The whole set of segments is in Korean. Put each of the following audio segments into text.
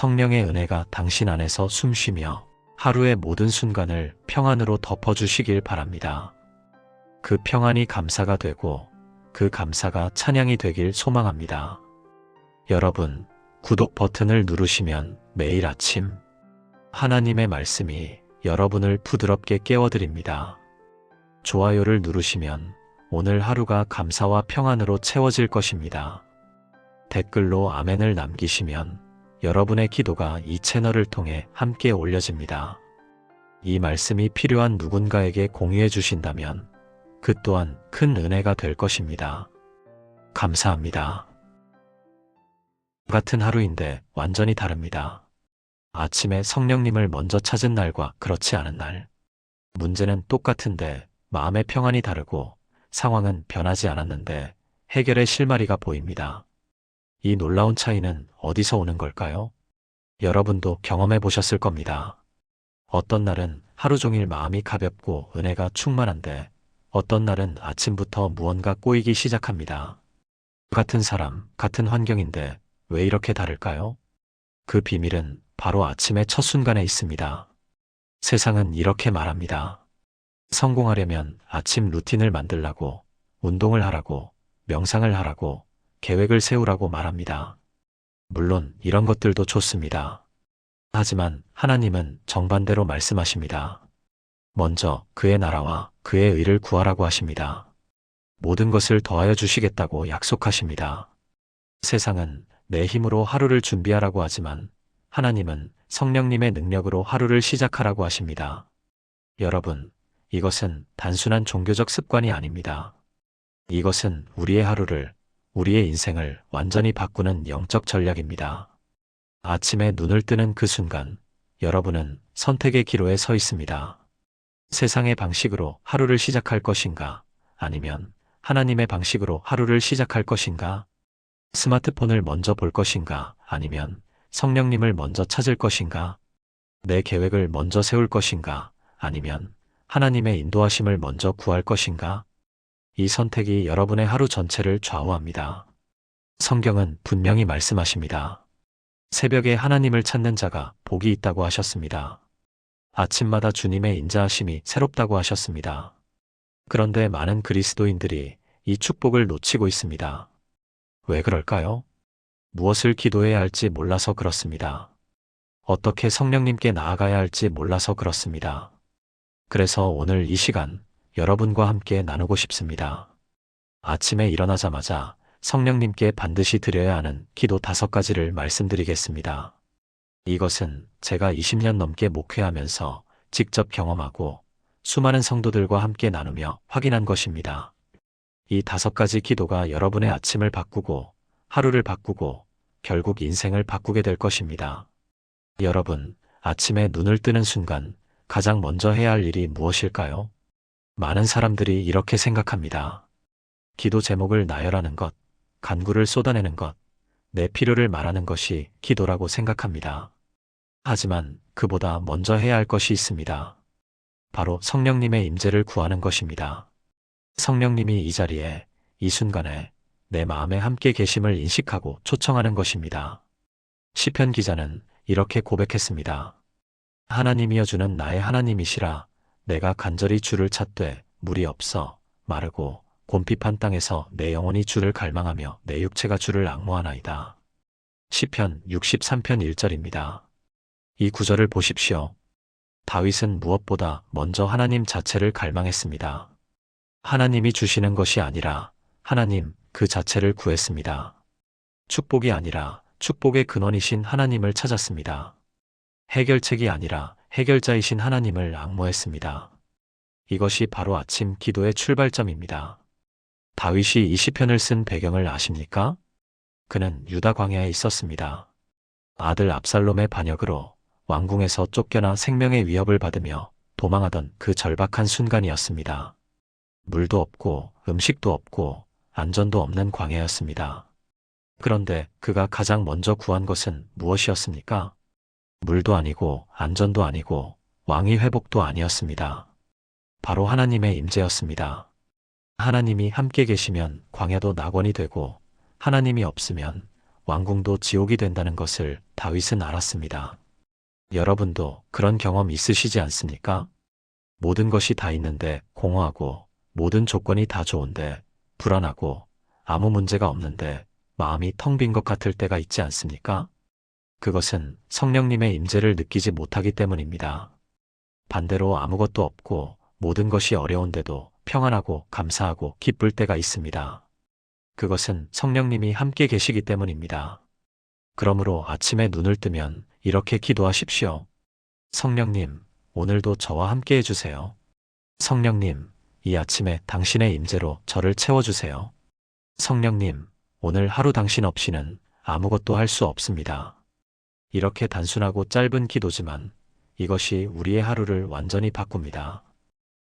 성령의 은혜가 당신 안에서 숨쉬며 하루의 모든 순간을 평안으로 덮어주시길 바랍니다. 그 평안이 감사가 되고 그 감사가 찬양이 되길 소망합니다. 여러분, 구독 버튼을 누르시면 매일 아침 하나님의 말씀이 여러분을 부드럽게 깨워드립니다. 좋아요를 누르시면 오늘 하루가 감사와 평안으로 채워질 것입니다. 댓글로 아멘을 남기시면 여러분의 기도가 이 채널을 통해 함께 올려집니다. 이 말씀이 필요한 누군가에게 공유해 주신다면 그 또한 큰 은혜가 될 것입니다. 감사합니다. 같은 하루인데 완전히 다릅니다. 아침에 성령님을 먼저 찾은 날과 그렇지 않은 날. 문제는 똑같은데 마음의 평안이 다르고 상황은 변하지 않았는데 해결의 실마리가 보입니다. 이 놀라운 차이는 어디서 오는 걸까요? 여러분도 경험해 보셨을 겁니다. 어떤 날은 하루 종일 마음이 가볍고 은혜가 충만한데 어떤 날은 아침부터 무언가 꼬이기 시작합니다. 같은 사람, 같은 환경인데 왜 이렇게 다를까요? 그 비밀은 바로 아침의 첫 순간에 있습니다. 세상은 이렇게 말합니다. 성공하려면 아침 루틴을 만들라고, 운동을 하라고, 명상을 하라고, 계획을 세우라고 말합니다. 물론 이런 것들도 좋습니다. 하지만 하나님은 정반대로 말씀하십니다. 먼저 그의 나라와 그의 의를 구하라고 하십니다. 모든 것을 더하여 주시겠다고 약속하십니다. 세상은 내 힘으로 하루를 준비하라고 하지만 하나님은 성령님의 능력으로 하루를 시작하라고 하십니다. 여러분, 이것은 단순한 종교적 습관이 아닙니다. 이것은 우리의 하루를, 우리의 인생을 완전히 바꾸는 영적 전략입니다. 아침에 눈을 뜨는 그 순간, 여러분은 선택의 기로에 서 있습니다. 세상의 방식으로 하루를 시작할 것인가? 아니면 하나님의 방식으로 하루를 시작할 것인가? 스마트폰을 먼저 볼 것인가? 아니면 성령님을 먼저 찾을 것인가? 내 계획을 먼저 세울 것인가? 아니면 하나님의 인도하심을 먼저 구할 것인가? 이 선택이 여러분의 하루 전체를 좌우합니다. 성경은 분명히 말씀하십니다. 새벽에 하나님을 찾는 자가 복이 있다고 하셨습니다. 아침마다 주님의 인자하심이 새롭다고 하셨습니다. 그런데 많은 그리스도인들이 이 축복을 놓치고 있습니다. 왜 그럴까요? 무엇을 기도해야 할지 몰라서 그렇습니다. 어떻게 성령님께 나아가야 할지 몰라서 그렇습니다. 그래서 오늘 이 시간 여러분과 함께 나누고 싶습니다. 아침에 일어나자마자 성령님께 반드시 드려야 하는 기도 5가지를 말씀드리겠습니다. 이것은 제가 20년 넘게 목회하면서 직접 경험하고 수많은 성도들과 함께 나누며 확인한 것입니다. 이 5가지 기도가 여러분의 아침을 바꾸고 하루를 바꾸고 결국 인생을 바꾸게 될 것입니다. 여러분, 아침에 눈을 뜨는 순간 가장 먼저 해야 할 일이 무엇일까요? 많은 사람들이 이렇게 생각합니다. 기도 제목을 나열하는 것, 간구를 쏟아내는 것, 내 필요를 말하는 것이 기도라고 생각합니다. 하지만 그보다 먼저 해야 할 것이 있습니다. 바로 성령님의 임재를 구하는 것입니다. 성령님이 이 자리에, 이 순간에 내 마음에 함께 계심을 인식하고 초청하는 것입니다. 시편 기자는 이렇게 고백했습니다. 하나님이여 주는 나의 하나님이시라. 내가 간절히 주를 찾되 물이 없어 마르고 곰핍한 땅에서 내 영혼이 주를 갈망하며 내 육체가 주를 앙모하나이다. 시편 63편 1절입니다. 이 구절을 보십시오. 다윗은 무엇보다 먼저 하나님 자체를 갈망했습니다. 하나님이 주시는 것이 아니라 하나님 그 자체를 구했습니다. 축복이 아니라 축복의 근원이신 하나님을 찾았습니다. 해결책이 아니라 해결자이신 하나님을 앙모했습니다. 이것이 바로 아침 기도의 출발점입니다. 다윗이 이 시편을 쓴 배경을 아십니까? 그는 유다 광야에 있었습니다. 아들 압살롬의 반역으로 왕궁에서 쫓겨나 생명의 위협을 받으며 도망하던 그 절박한 순간이었습니다. 물도 없고 음식도 없고 안전도 없는 광야였습니다. 그런데 그가 가장 먼저 구한 것은 무엇이었습니까? 물도 아니고 안전도 아니고 왕위 회복도 아니었습니다. 바로 하나님의 임재였습니다. 하나님이 함께 계시면 광야도 낙원이 되고 하나님이 없으면 왕궁도 지옥이 된다는 것을 다윗은 알았습니다. 여러분도 그런 경험 있으시지 않습니까? 모든 것이 다 있는데 공허하고 모든 조건이 다 좋은데 불안하고 아무 문제가 없는데 마음이 텅 빈 것 같을 때가 있지 않습니까? 그것은 성령님의 임재를 느끼지 못하기 때문입니다. 반대로 아무것도 없고 모든 것이 어려운데도 평안하고 감사하고 기쁠 때가 있습니다. 그것은 성령님이 함께 계시기 때문입니다. 그러므로 아침에 눈을 뜨면 이렇게 기도하십시오. 성령님, 오늘도 저와 함께 해주세요. 성령님, 이 아침에 당신의 임재로 저를 채워주세요. 성령님, 오늘 하루 당신 없이는 아무것도 할 수 없습니다. 이렇게 단순하고 짧은 기도지만 이것이 우리의 하루를 완전히 바꿉니다.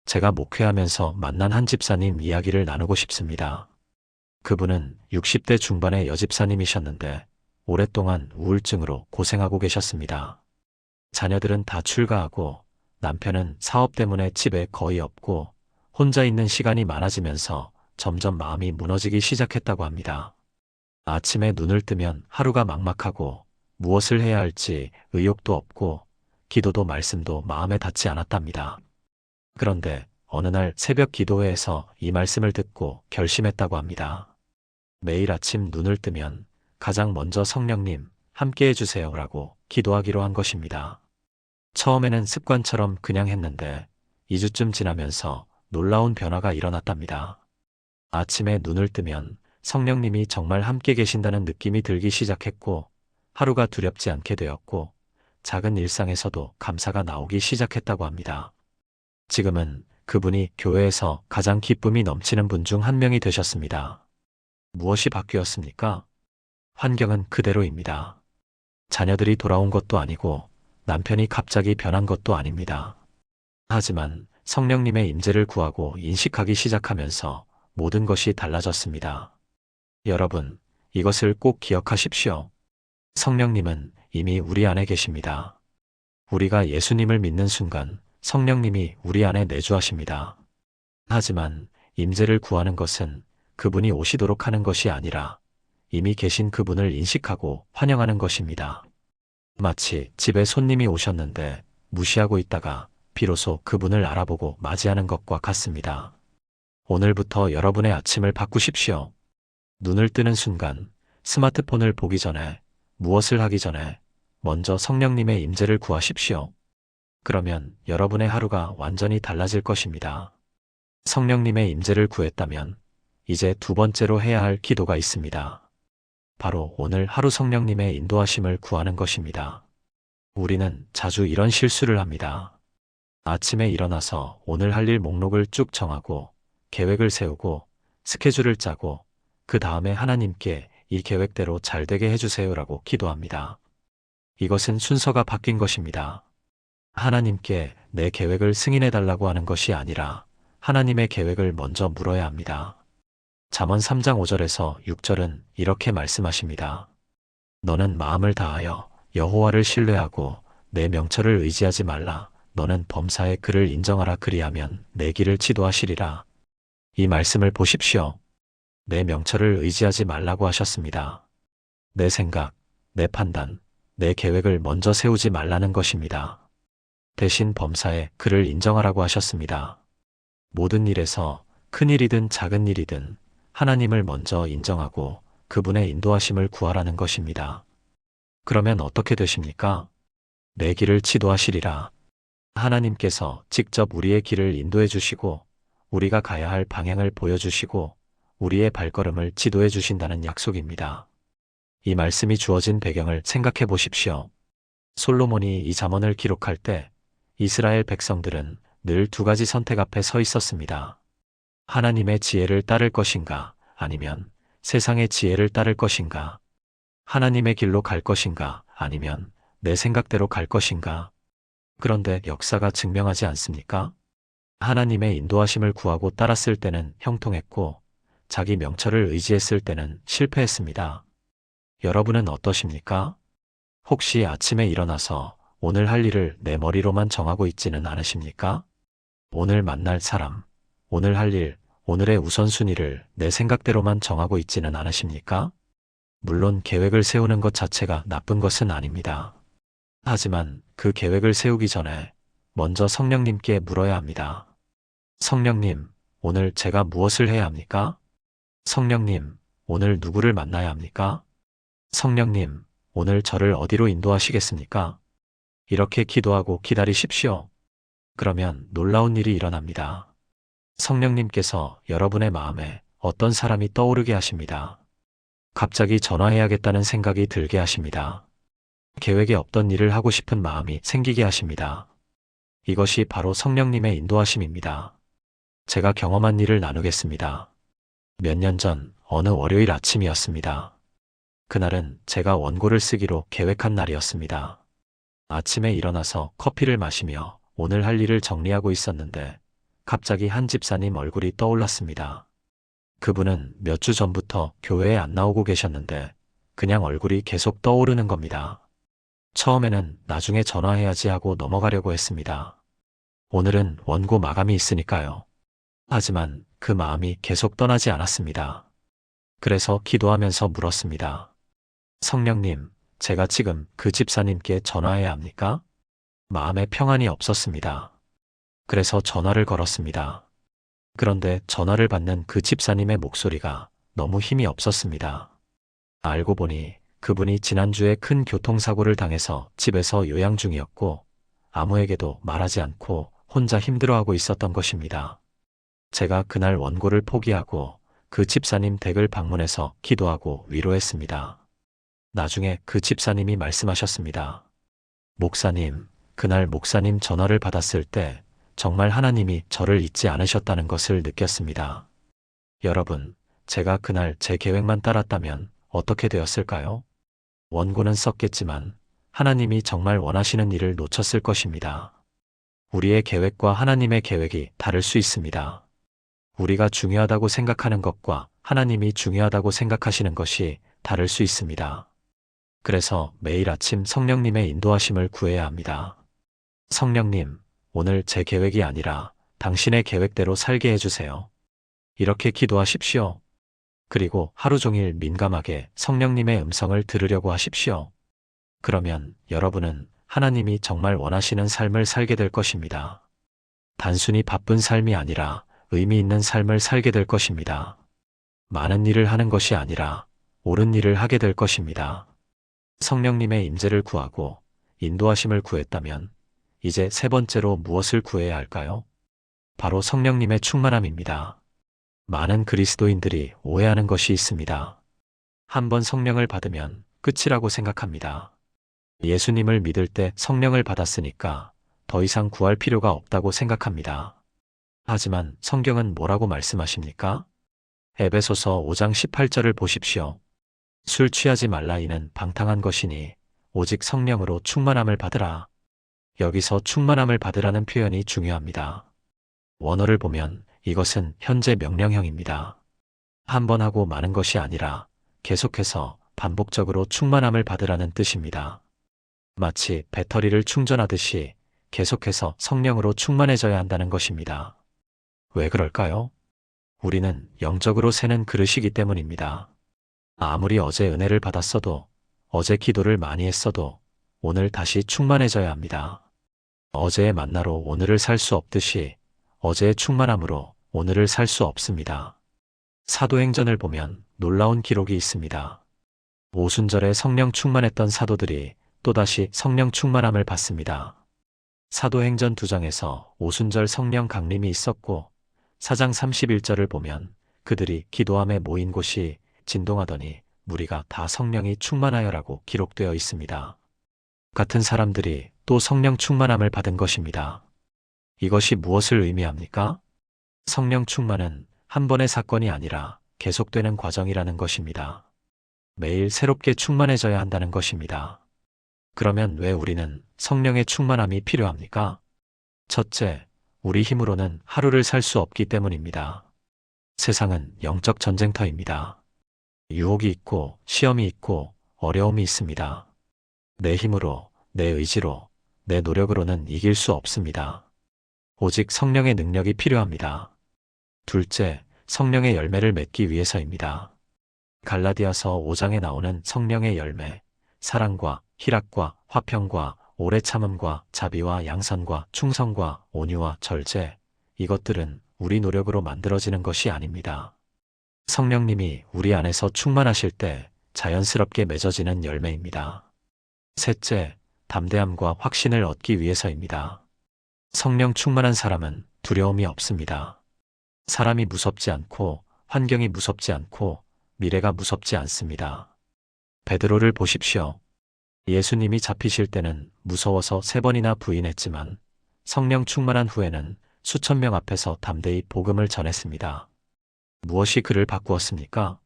제가 목회하면서 만난 한 집사님 이야기를 나누고 싶습니다. 그분은 60대 중반의 여집사님이셨는데 오랫동안 우울증으로 고생하고 계셨습니다. 자녀들은 다 출가하고 남편은 사업 때문에 집에 거의 없고 혼자 있는 시간이 많아지면서 점점 마음이 무너지기 시작했다고 합니다. 아침에 눈을 뜨면 하루가 막막하고 무엇을 해야 할지 의욕도 없고 기도도 말씀도 마음에 닿지 않았답니다. 그런데 어느 날 새벽 기도회에서 이 말씀을 듣고 결심했다고 합니다. 매일 아침 눈을 뜨면 가장 먼저 성령님 함께 해주세요라고 기도하기로 한 것입니다. 처음에는 습관처럼 그냥 했는데 2주쯤 지나면서 놀라운 변화가 일어났답니다. 아침에 눈을 뜨면 성령님이 정말 함께 계신다는 느낌이 들기 시작했고 하루가 두렵지 않게 되었고 작은 일상에서도 감사가 나오기 시작했다고 합니다. 지금은 그분이 교회에서 가장 기쁨이 넘치는 분 중 한 명이 되셨습니다. 무엇이 바뀌었습니까? 환경은 그대로입니다. 자녀들이 돌아온 것도 아니고 남편이 갑자기 변한 것도 아닙니다. 하지만 성령님의 임재를 구하고 인식하기 시작하면서 모든 것이 달라졌습니다. 여러분, 이것을 꼭 기억하십시오. 성령님은 이미 우리 안에 계십니다. 우리가 예수님을 믿는 순간 성령님이 우리 안에 내주하십니다. 하지만 임재를 구하는 것은 그분이 오시도록 하는 것이 아니라 이미 계신 그분을 인식하고 환영하는 것입니다. 마치 집에 손님이 오셨는데 무시하고 있다가 비로소 그분을 알아보고 맞이하는 것과 같습니다. 오늘부터 여러분의 아침을 바꾸십시오. 눈을 뜨는 순간 스마트폰을 보기 전에 무엇을 하기 전에 먼저 성령님의 임재를 구하십시오. 그러면 여러분의 하루가 완전히 달라질 것입니다. 성령님의 임재를 구했다면 이제 두 번째로 해야 할 기도가 있습니다. 바로 오늘 하루 성령님의 인도하심을 구하는 것입니다. 우리는 자주 이런 실수를 합니다. 아침에 일어나서 오늘 할 일 목록을 쭉 정하고 계획을 세우고 스케줄을 짜고 그 다음에 하나님께 이 계획대로 잘 되게 해주세요라고 기도합니다. 이것은 순서가 바뀐 것입니다. 하나님께 내 계획을 승인해달라고 하는 것이 아니라 하나님의 계획을 먼저 물어야 합니다. 잠언 3장 5절에서 6절은 이렇게 말씀하십니다. 너는 마음을 다하여 여호와를 신뢰하고 내 명철을 의지하지 말라. 너는 범사의 그를 인정하라. 그리하면 내 길을 지도하시리라. 이 말씀을 보십시오. 내 명철을 의지하지 말라고 하셨습니다. 내 생각, 내 판단, 내 계획을 먼저 세우지 말라는 것입니다. 대신 범사에 그를 인정하라고 하셨습니다. 모든 일에서 큰 일이든 작은 일이든 하나님을 먼저 인정하고 그분의 인도하심을 구하라는 것입니다. 그러면 어떻게 되십니까? 내 길을 지도하시리라. 하나님께서 직접 우리의 길을 인도해 주시고 우리가 가야 할 방향을 보여주시고 우리의 발걸음을 지도해 주신다는 약속입니다. 이 말씀이 주어진 배경을 생각해 보십시오. 솔로몬이 이 잠언을 기록할 때 이스라엘 백성들은 늘 두 가지 선택 앞에 서 있었습니다. 하나님의 지혜를 따를 것인가 아니면 세상의 지혜를 따를 것인가, 하나님의 길로 갈 것인가 아니면 내 생각대로 갈 것인가. 그런데 역사가 증명하지 않습니까? 하나님의 인도하심을 구하고 따랐을 때는 형통했고 자기 명철을 의지했을 때는 실패했습니다. 여러분은 어떠십니까? 혹시 아침에 일어나서 오늘 할 일을 내 머리로만 정하고 있지는 않으십니까? 오늘 만날 사람, 오늘 할 일, 오늘의 우선순위를 내 생각대로만 정하고 있지는 않으십니까? 물론 계획을 세우는 것 자체가 나쁜 것은 아닙니다. 하지만 그 계획을 세우기 전에 먼저 성령님께 물어야 합니다. 성령님, 오늘 제가 무엇을 해야 합니까? 성령님, 오늘 누구를 만나야 합니까? 성령님, 오늘 저를 어디로 인도하시겠습니까? 이렇게 기도하고 기다리십시오. 그러면 놀라운 일이 일어납니다. 성령님께서 여러분의 마음에 어떤 사람이 떠오르게 하십니다. 갑자기 전화해야겠다는 생각이 들게 하십니다. 계획에 없던 일을 하고 싶은 마음이 생기게 하십니다. 이것이 바로 성령님의 인도하심입니다. 제가 경험한 일을 나누겠습니다. 몇 년 전 어느 월요일 아침이었습니다. 그날은 제가 원고를 쓰기로 계획한 날이었습니다. 아침에 일어나서 커피를 마시며 오늘 할 일을 정리하고 있었는데 갑자기 한 집사님 얼굴이 떠올랐습니다. 그분은 몇 주 전부터 교회에 안 나오고 계셨는데 그냥 얼굴이 계속 떠오르는 겁니다. 처음에는 나중에 전화해야지 하고 넘어가려고 했습니다. 오늘은 원고 마감이 있으니까요. 하지만 그 마음이 계속 떠나지 않았습니다. 그래서 기도하면서 물었습니다. 성령님, 제가 지금 그 집사님께 전화해야 합니까? 마음에 평안이 없었습니다. 그래서 전화를 걸었습니다. 그런데 전화를 받는 그 집사님의 목소리가 너무 힘이 없었습니다. 알고 보니 그분이 지난주에 큰 교통사고를 당해서 집에서 요양 중이었고 아무에게도 말하지 않고 혼자 힘들어하고 있었던 것입니다. 제가 그날 원고를 포기하고 그 집사님 댁을 방문해서 기도하고 위로했습니다. 나중에 그 집사님이 말씀하셨습니다. 목사님, 그날 목사님 전화를 받았을 때 정말 하나님이 저를 잊지 않으셨다는 것을 느꼈습니다. 여러분, 제가 그날 제 계획만 따랐다면 어떻게 되었을까요? 원고는 썼겠지만 하나님이 정말 원하시는 일을 놓쳤을 것입니다. 우리의 계획과 하나님의 계획이 다를 수 있습니다. 우리가 중요하다고 생각하는 것과 하나님이 중요하다고 생각하시는 것이 다를 수 있습니다. 그래서 매일 아침 성령님의 인도하심을 구해야 합니다. 성령님, 오늘 제 계획이 아니라 당신의 계획대로 살게 해주세요. 이렇게 기도하십시오. 그리고 하루 종일 민감하게 성령님의 음성을 들으려고 하십시오. 그러면 여러분은 하나님이 정말 원하시는 삶을 살게 될 것입니다. 단순히 바쁜 삶이 아니라 의미 있는 삶을 살게 될 것입니다. 많은 일을 하는 것이 아니라 옳은 일을 하게 될 것입니다. 성령님의 임재를 구하고 인도하심을 구했다면 이제 세 번째로 무엇을 구해야 할까요? 바로 성령님의 충만함입니다. 많은 그리스도인들이 오해하는 것이 있습니다. 한번 성령을 받으면 끝이라고 생각합니다. 예수님을 믿을 때 성령을 받았으니까 더 이상 구할 필요가 없다고 생각합니다. 하지만 성경은 뭐라고 말씀하십니까? 에베소서 5장 18절을 보십시오. 술 취하지 말라 이는 방탕한 것이니 오직 성령으로 충만함을 받으라. 여기서 충만함을 받으라는 표현이 중요합니다. 원어를 보면 이것은 현재 명령형입니다. 한 번 하고 마는 것이 아니라 계속해서 반복적으로 충만함을 받으라는 뜻입니다. 마치 배터리를 충전하듯이 계속해서 성령으로 충만해져야 한다는 것입니다. 왜 그럴까요? 우리는 영적으로 새는 그릇이기 때문입니다. 아무리 어제 은혜를 받았어도, 어제 기도를 많이 했어도 오늘 다시 충만해져야 합니다. 어제의 만나로 오늘을 살 수 없듯이 어제의 충만함으로 오늘을 살 수 없습니다. 사도행전을 보면 놀라운 기록이 있습니다. 오순절에 성령 충만했던 사도들이 또다시 성령 충만함을 받습니다. 사도행전 2장에서 오순절 성령 강림이 있었고 4장 31절을 보면 그들이 기도함에 모인 곳이 진동하더니 무리가 다 성령이 충만하여라고 기록되어 있습니다. 같은 사람들이 또 성령 충만함을 받은 것입니다. 이것이 무엇을 의미합니까? 성령 충만은 한 번의 사건이 아니라 계속되는 과정이라는 것입니다. 매일 새롭게 충만해져야 한다는 것입니다. 그러면 왜 우리는 성령의 충만함이 필요합니까? 첫째, 우리 힘으로는 하루를 살 수 없기 때문입니다. 세상은 영적 전쟁터입니다. 유혹이 있고 시험이 있고 어려움이 있습니다. 내 힘으로, 내 의지로, 내 노력으로는 이길 수 없습니다. 오직 성령의 능력이 필요합니다. 둘째, 성령의 열매를 맺기 위해서입니다. 갈라디아서 5장에 나오는 성령의 열매, 사랑과 희락과 화평과 오래 참음과 자비와 양선과 충성과 온유와 절제, 이것들은 우리 노력으로 만들어지는 것이 아닙니다. 성령님이 우리 안에서 충만하실 때 자연스럽게 맺어지는 열매입니다. 셋째, 담대함과 확신을 얻기 위해서입니다. 성령 충만한 사람은 두려움이 없습니다. 사람이 무섭지 않고 환경이 무섭지 않고 미래가 무섭지 않습니다. 베드로를 보십시오. 예수님이 잡히실 때는 무서워서 3번이나 부인했지만 성령 충만한 후에는 수천 명 앞에서 담대히 복음을 전했습니다. 무엇이 그를 바꾸었습니까?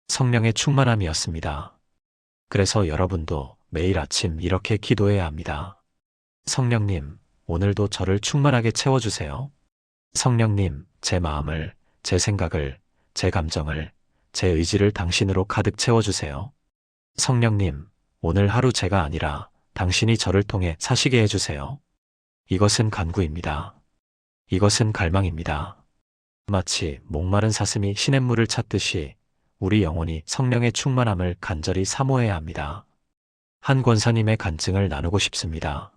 성령의 충만함이었습니다. 그래서 여러분도 매일 아침 이렇게 기도해야 합니다. 성령님, 오늘도 저를 충만하게 채워주세요. 성령님, 제 마음을, 제 생각을, 제 감정을, 제 의지를 당신으로 가득 채워주세요. 성령님, 오늘 하루 제가 아니라 당신이 저를 통해 사시게 해주세요. 이것은 간구입니다. 이것은 갈망입니다. 마치 목마른 사슴이 시냇물을 찾듯이 우리 영혼이 성령의 충만함을 간절히 사모해야 합니다. 한 권사님의 간증을 나누고 싶습니다.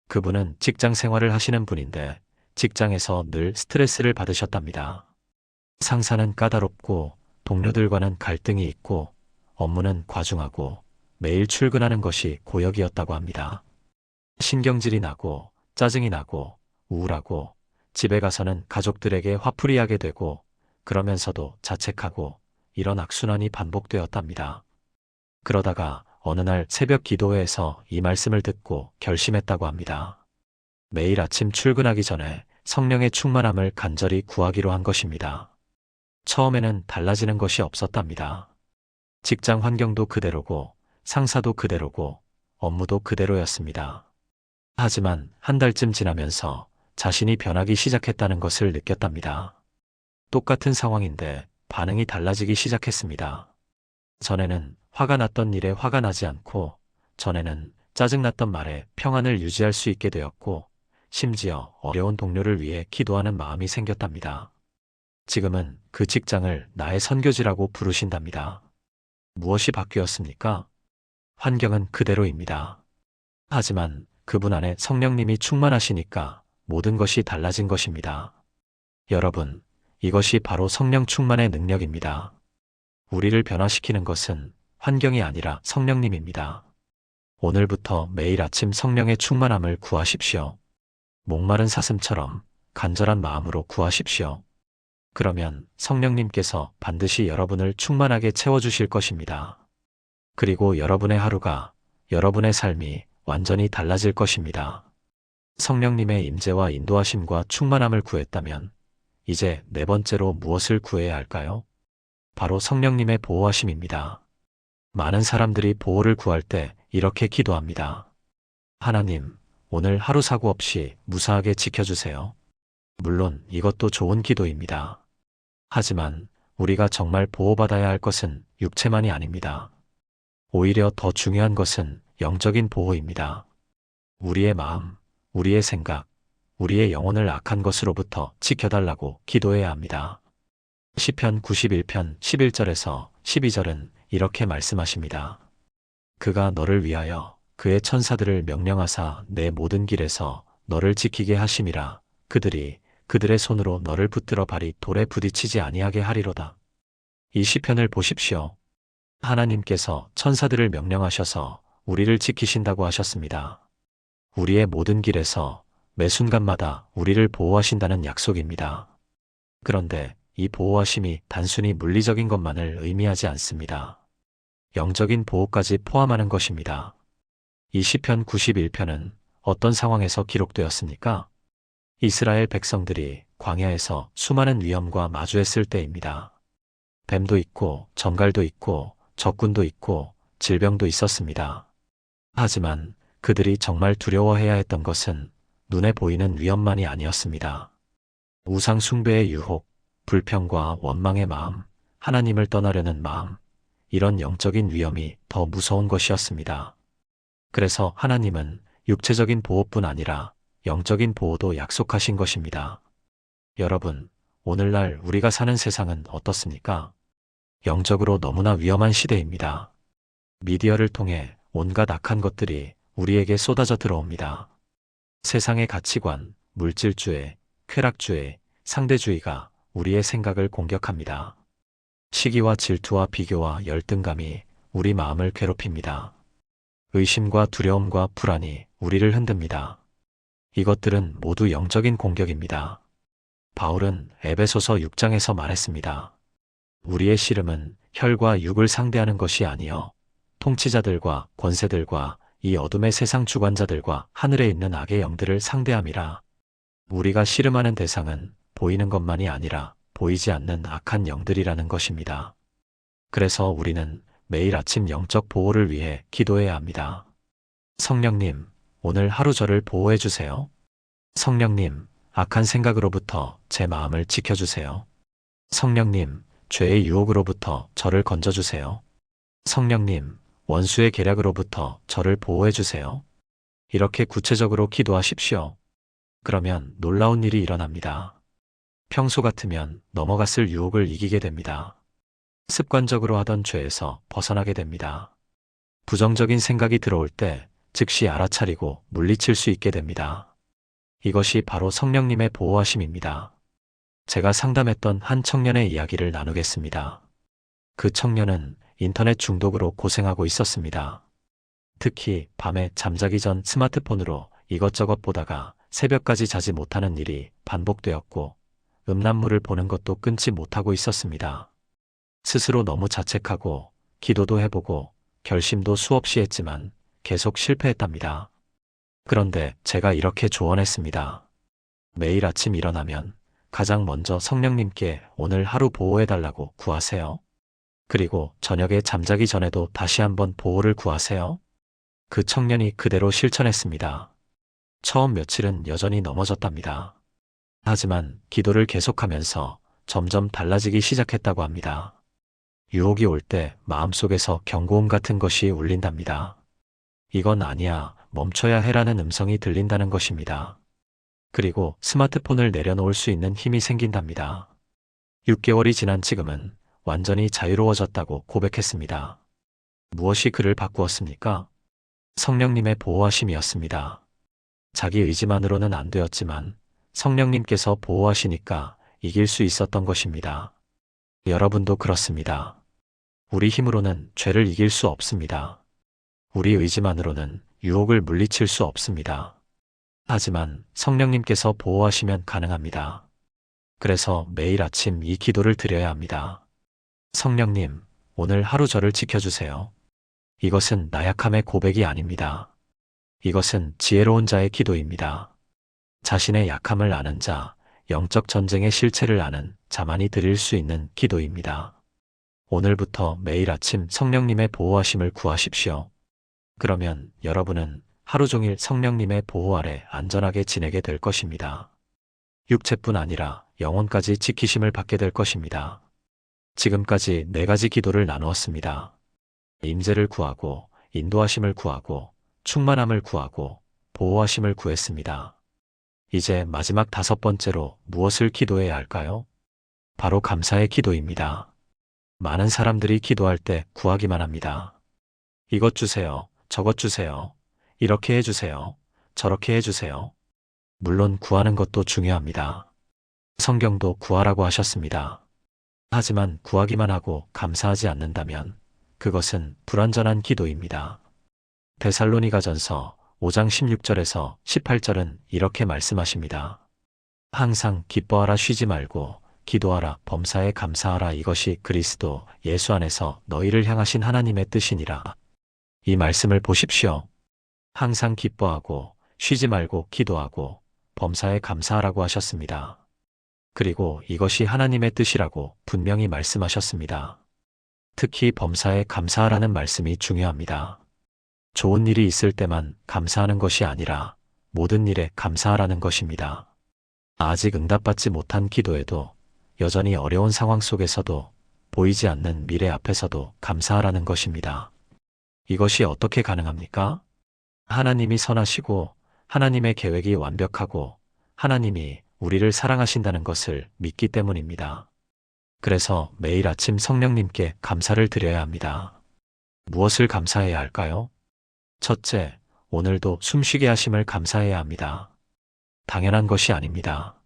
그분은 직장 생활을 하시는 분인데 직장에서 늘 스트레스를 받으셨답니다. 상사는 까다롭고 동료들과는 갈등이 있고 업무는 과중하고 매일 출근하는 것이 고역이었다고 합니다. 신경질이 나고 짜증이 나고 우울하고 집에 가서는 가족들에게 화풀이하게 되고 그러면서도 자책하고 이런 악순환이 반복되었답니다. 그러다가 어느 날 새벽 기도회에서 이 말씀을 듣고 결심했다고 합니다. 매일 아침 출근하기 전에 성령의 충만함을 간절히 구하기로 한 것입니다. 처음에는 달라지는 것이 없었답니다. 직장 환경도 그대로고 상사도 그대로고 업무도 그대로였습니다. 하지만 한 달쯤 지나면서 자신이 변하기 시작했다는 것을 느꼈답니다. 똑같은 상황인데 반응이 달라지기 시작했습니다. 전에는 화가 났던 일에 화가 나지 않고, 전에는 짜증났던 말에 평안을 유지할 수 있게 되었고, 심지어 어려운 동료를 위해 기도하는 마음이 생겼답니다. 지금은 그 직장을 나의 선교지라고 부르신답니다. 무엇이 바뀌었습니까? 환경은 그대로입니다. 하지만 그분 안에 성령님이 충만하시니까 모든 것이 달라진 것입니다. 여러분, 이것이 바로 성령 충만의 능력입니다. 우리를 변화시키는 것은 환경이 아니라 성령님입니다. 오늘부터 매일 아침 성령의 충만함을 구하십시오. 목마른 사슴처럼 간절한 마음으로 구하십시오. 그러면 성령님께서 반드시 여러분을 충만하게 채워주실 것입니다. 그리고 여러분의 하루가, 여러분의 삶이 완전히 달라질 것입니다. 성령님의 임재와 인도하심과 충만함을 구했다면 이제 4번째로 무엇을 구해야 할까요? 바로 성령님의 보호하심입니다. 많은 사람들이 보호를 구할 때 이렇게 기도합니다. 하나님, 오늘 하루 사고 없이 무사하게 지켜주세요. 물론 이것도 좋은 기도입니다. 하지만 우리가 정말 보호받아야 할 것은 육체만이 아닙니다. 오히려 더 중요한 것은 영적인 보호입니다. 우리의 마음, 우리의 생각, 우리의 영혼을 악한 것으로부터 지켜달라고 기도해야 합니다. 시편 91편 11절에서 12절은 이렇게 말씀하십니다. 그가 너를 위하여 그의 천사들을 명령하사 내 모든 길에서 너를 지키게 하심이라. 그들이 그들의 손으로 너를 붙들어 발이 돌에 부딪히지 아니하게 하리로다. 이 시편을 보십시오. 하나님께서 천사들을 명령하셔서 우리를 지키신다고 하셨습니다. 우리의 모든 길에서 매 순간마다 우리를 보호하신다는 약속입니다. 그런데 이 보호하심이 단순히 물리적인 것만을 의미하지 않습니다. 영적인 보호까지 포함하는 것입니다. 이 시편 91편은 어떤 상황에서 기록되었습니까? 이스라엘 백성들이 광야에서 수많은 위험과 마주했을 때입니다. 뱀도 있고 전갈도 있고 적군도 있고 질병도 있었습니다. 하지만 그들이 정말 두려워해야 했던 것은 눈에 보이는 위험만이 아니었습니다. 우상 숭배의 유혹, 불평과 원망의 마음, 하나님을 떠나려는 마음, 이런 영적인 위험이 더 무서운 것이었습니다. 그래서 하나님은 육체적인 보호뿐 아니라 영적인 보호도 약속하신 것입니다. 여러분, 오늘날 우리가 사는 세상은 어떻습니까? 영적으로 너무나 위험한 시대입니다. 미디어를 통해 온갖 악한 것들이 우리에게 쏟아져 들어옵니다. 세상의 가치관, 물질주의, 쾌락주의, 상대주의가 우리의 생각을 공격합니다. 시기와 질투와 비교와 열등감이 우리 마음을 괴롭힙니다. 의심과 두려움과 불안이 우리를 흔듭니다. 이것들은 모두 영적인 공격입니다. 바울은 에베소서 6장에서 말했습니다. 우리의 씨름은 혈과 육을 상대하는 것이 아니요 통치자들과 권세들과 이 어둠의 세상 주관자들과 하늘에 있는 악의 영들을 상대함이라. 우리가 씨름하는 대상은 보이는 것만이 아니라 보이지 않는 악한 영들이라는 것입니다. 그래서 우리는 매일 아침 영적 보호를 위해 기도해야 합니다. 성령님, 오늘 하루 저를 보호해 주세요. 성령님, 악한 생각으로부터 제 마음을 지켜주세요. 성령님, 죄의 유혹으로부터 저를 건져주세요. 성령님, 원수의 계략으로부터 저를 보호해 주세요. 이렇게 구체적으로 기도하십시오. 그러면 놀라운 일이 일어납니다. 평소 같으면 넘어갔을 유혹을 이기게 됩니다. 습관적으로 하던 죄에서 벗어나게 됩니다. 부정적인 생각이 들어올 때 즉시 알아차리고 물리칠 수 있게 됩니다. 이것이 바로 성령님의 보호하심입니다. 제가 상담했던 한 청년의 이야기를 나누겠습니다. 그 청년은 인터넷 중독으로 고생하고 있었습니다. 특히 밤에 잠자기 전 스마트폰으로 이것저것 보다가 새벽까지 자지 못하는 일이 반복되었고 음란물을 보는 것도 끊지 못하고 있었습니다. 스스로 너무 자책하고 기도도 해보고 결심도 수없이 했지만 계속 실패했답니다. 그런데 제가 이렇게 조언했습니다. 매일 아침 일어나면 가장 먼저 성령님께 오늘 하루 보호해달라고 구하세요. 그리고 저녁에 잠자기 전에도 다시 한번 보호를 구하세요. 그 청년이 그대로 실천했습니다. 처음 며칠은 여전히 넘어졌답니다. 하지만 기도를 계속하면서 점점 달라지기 시작했다고 합니다. 유혹이 올 때 마음속에서 경고음 같은 것이 울린답니다. 이건 아니야, 멈춰야 해라는 음성이 들린다는 것입니다. 그리고 스마트폰을 내려놓을 수 있는 힘이 생긴답니다. 6개월이 지난 지금은 완전히 자유로워졌다고 고백했습니다. 무엇이 그를 바꾸었습니까? 성령님의 보호하심이었습니다. 자기 의지만으로는 안 되었지만 성령님께서 보호하시니까 이길 수 있었던 것입니다. 여러분도 그렇습니다. 우리 힘으로는 죄를 이길 수 없습니다. 우리 의지만으로는 유혹을 물리칠 수 없습니다. 하지만 성령님께서 보호하시면 가능합니다. 그래서 매일 아침 이 기도를 드려야 합니다. 성령님, 오늘 하루 저를 지켜주세요. 이것은 나약함의 고백이 아닙니다. 이것은 지혜로운 자의 기도입니다. 자신의 약함을 아는 자, 영적 전쟁의 실체를 아는 자만이 드릴 수 있는 기도입니다. 오늘부터 매일 아침 성령님의 보호하심을 구하십시오. 그러면 여러분은 하루 종일 성령님의 보호 아래 안전하게 지내게 될 것입니다. 육체뿐 아니라 영혼까지 지키심을 받게 될 것입니다. 지금까지 4가지 기도를 나누었습니다. 임재를 구하고, 인도하심을 구하고, 충만함을 구하고, 보호하심을 구했습니다. 이제 마지막 5번째로 무엇을 기도해야 할까요? 바로 감사의 기도입니다. 많은 사람들이 기도할 때 구하기만 합니다. 이것 주세요, 저것 주세요, 이렇게 해주세요, 저렇게 해주세요. 물론 구하는 것도 중요합니다. 성경도 구하라고 하셨습니다. 하지만 구하기만 하고 감사하지 않는다면 그것은 불완전한 기도입니다. 데살로니가전서 5장 16절에서 18절은 이렇게 말씀하십니다. 항상 기뻐하라, 쉬지 말고 기도하라, 범사에 감사하라. 이것이 그리스도 예수 안에서 너희를 향하신 하나님의 뜻이니라. 이 말씀을 보십시오. 항상 기뻐하고 쉬지 말고 기도하고 범사에 감사하라고 하셨습니다. 그리고 이것이 하나님의 뜻이라고 분명히 말씀하셨습니다. 특히 범사에 감사하라는 말씀이 중요합니다. 좋은 일이 있을 때만 감사하는 것이 아니라 모든 일에 감사하라는 것입니다. 아직 응답받지 못한 기도에도, 여전히 어려운 상황 속에서도, 보이지 않는 미래 앞에서도 감사하라는 것입니다. 이것이 어떻게 가능합니까? 하나님이 선하시고 하나님의 계획이 완벽하고 하나님이 우리를 사랑하신다는 것을 믿기 때문입니다. 그래서 매일 아침 성령님께 감사를 드려야 합니다. 무엇을 감사해야 할까요? 첫째, 오늘도 숨쉬게 하심을 감사해야 합니다. 당연한 것이 아닙니다.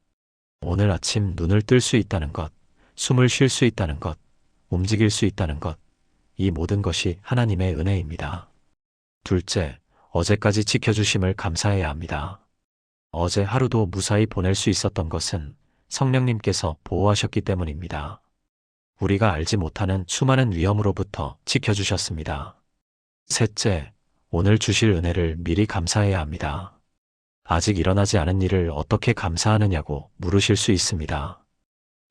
오늘 아침 눈을 뜰 수 있다는 것, 숨을 쉴 수 있다는 것, 움직일 수 있다는 것, 이 모든 것이 하나님의 은혜입니다. 둘째, 어제까지 지켜주심을 감사해야 합니다. 어제 하루도 무사히 보낼 수 있었던 것은 성령님께서 보호하셨기 때문입니다. 우리가 알지 못하는 수많은 위험으로부터 지켜주셨습니다. 셋째, 오늘 주실 은혜를 미리 감사해야 합니다. 아직 일어나지 않은 일을 어떻게 감사하느냐고 물으실 수 있습니다.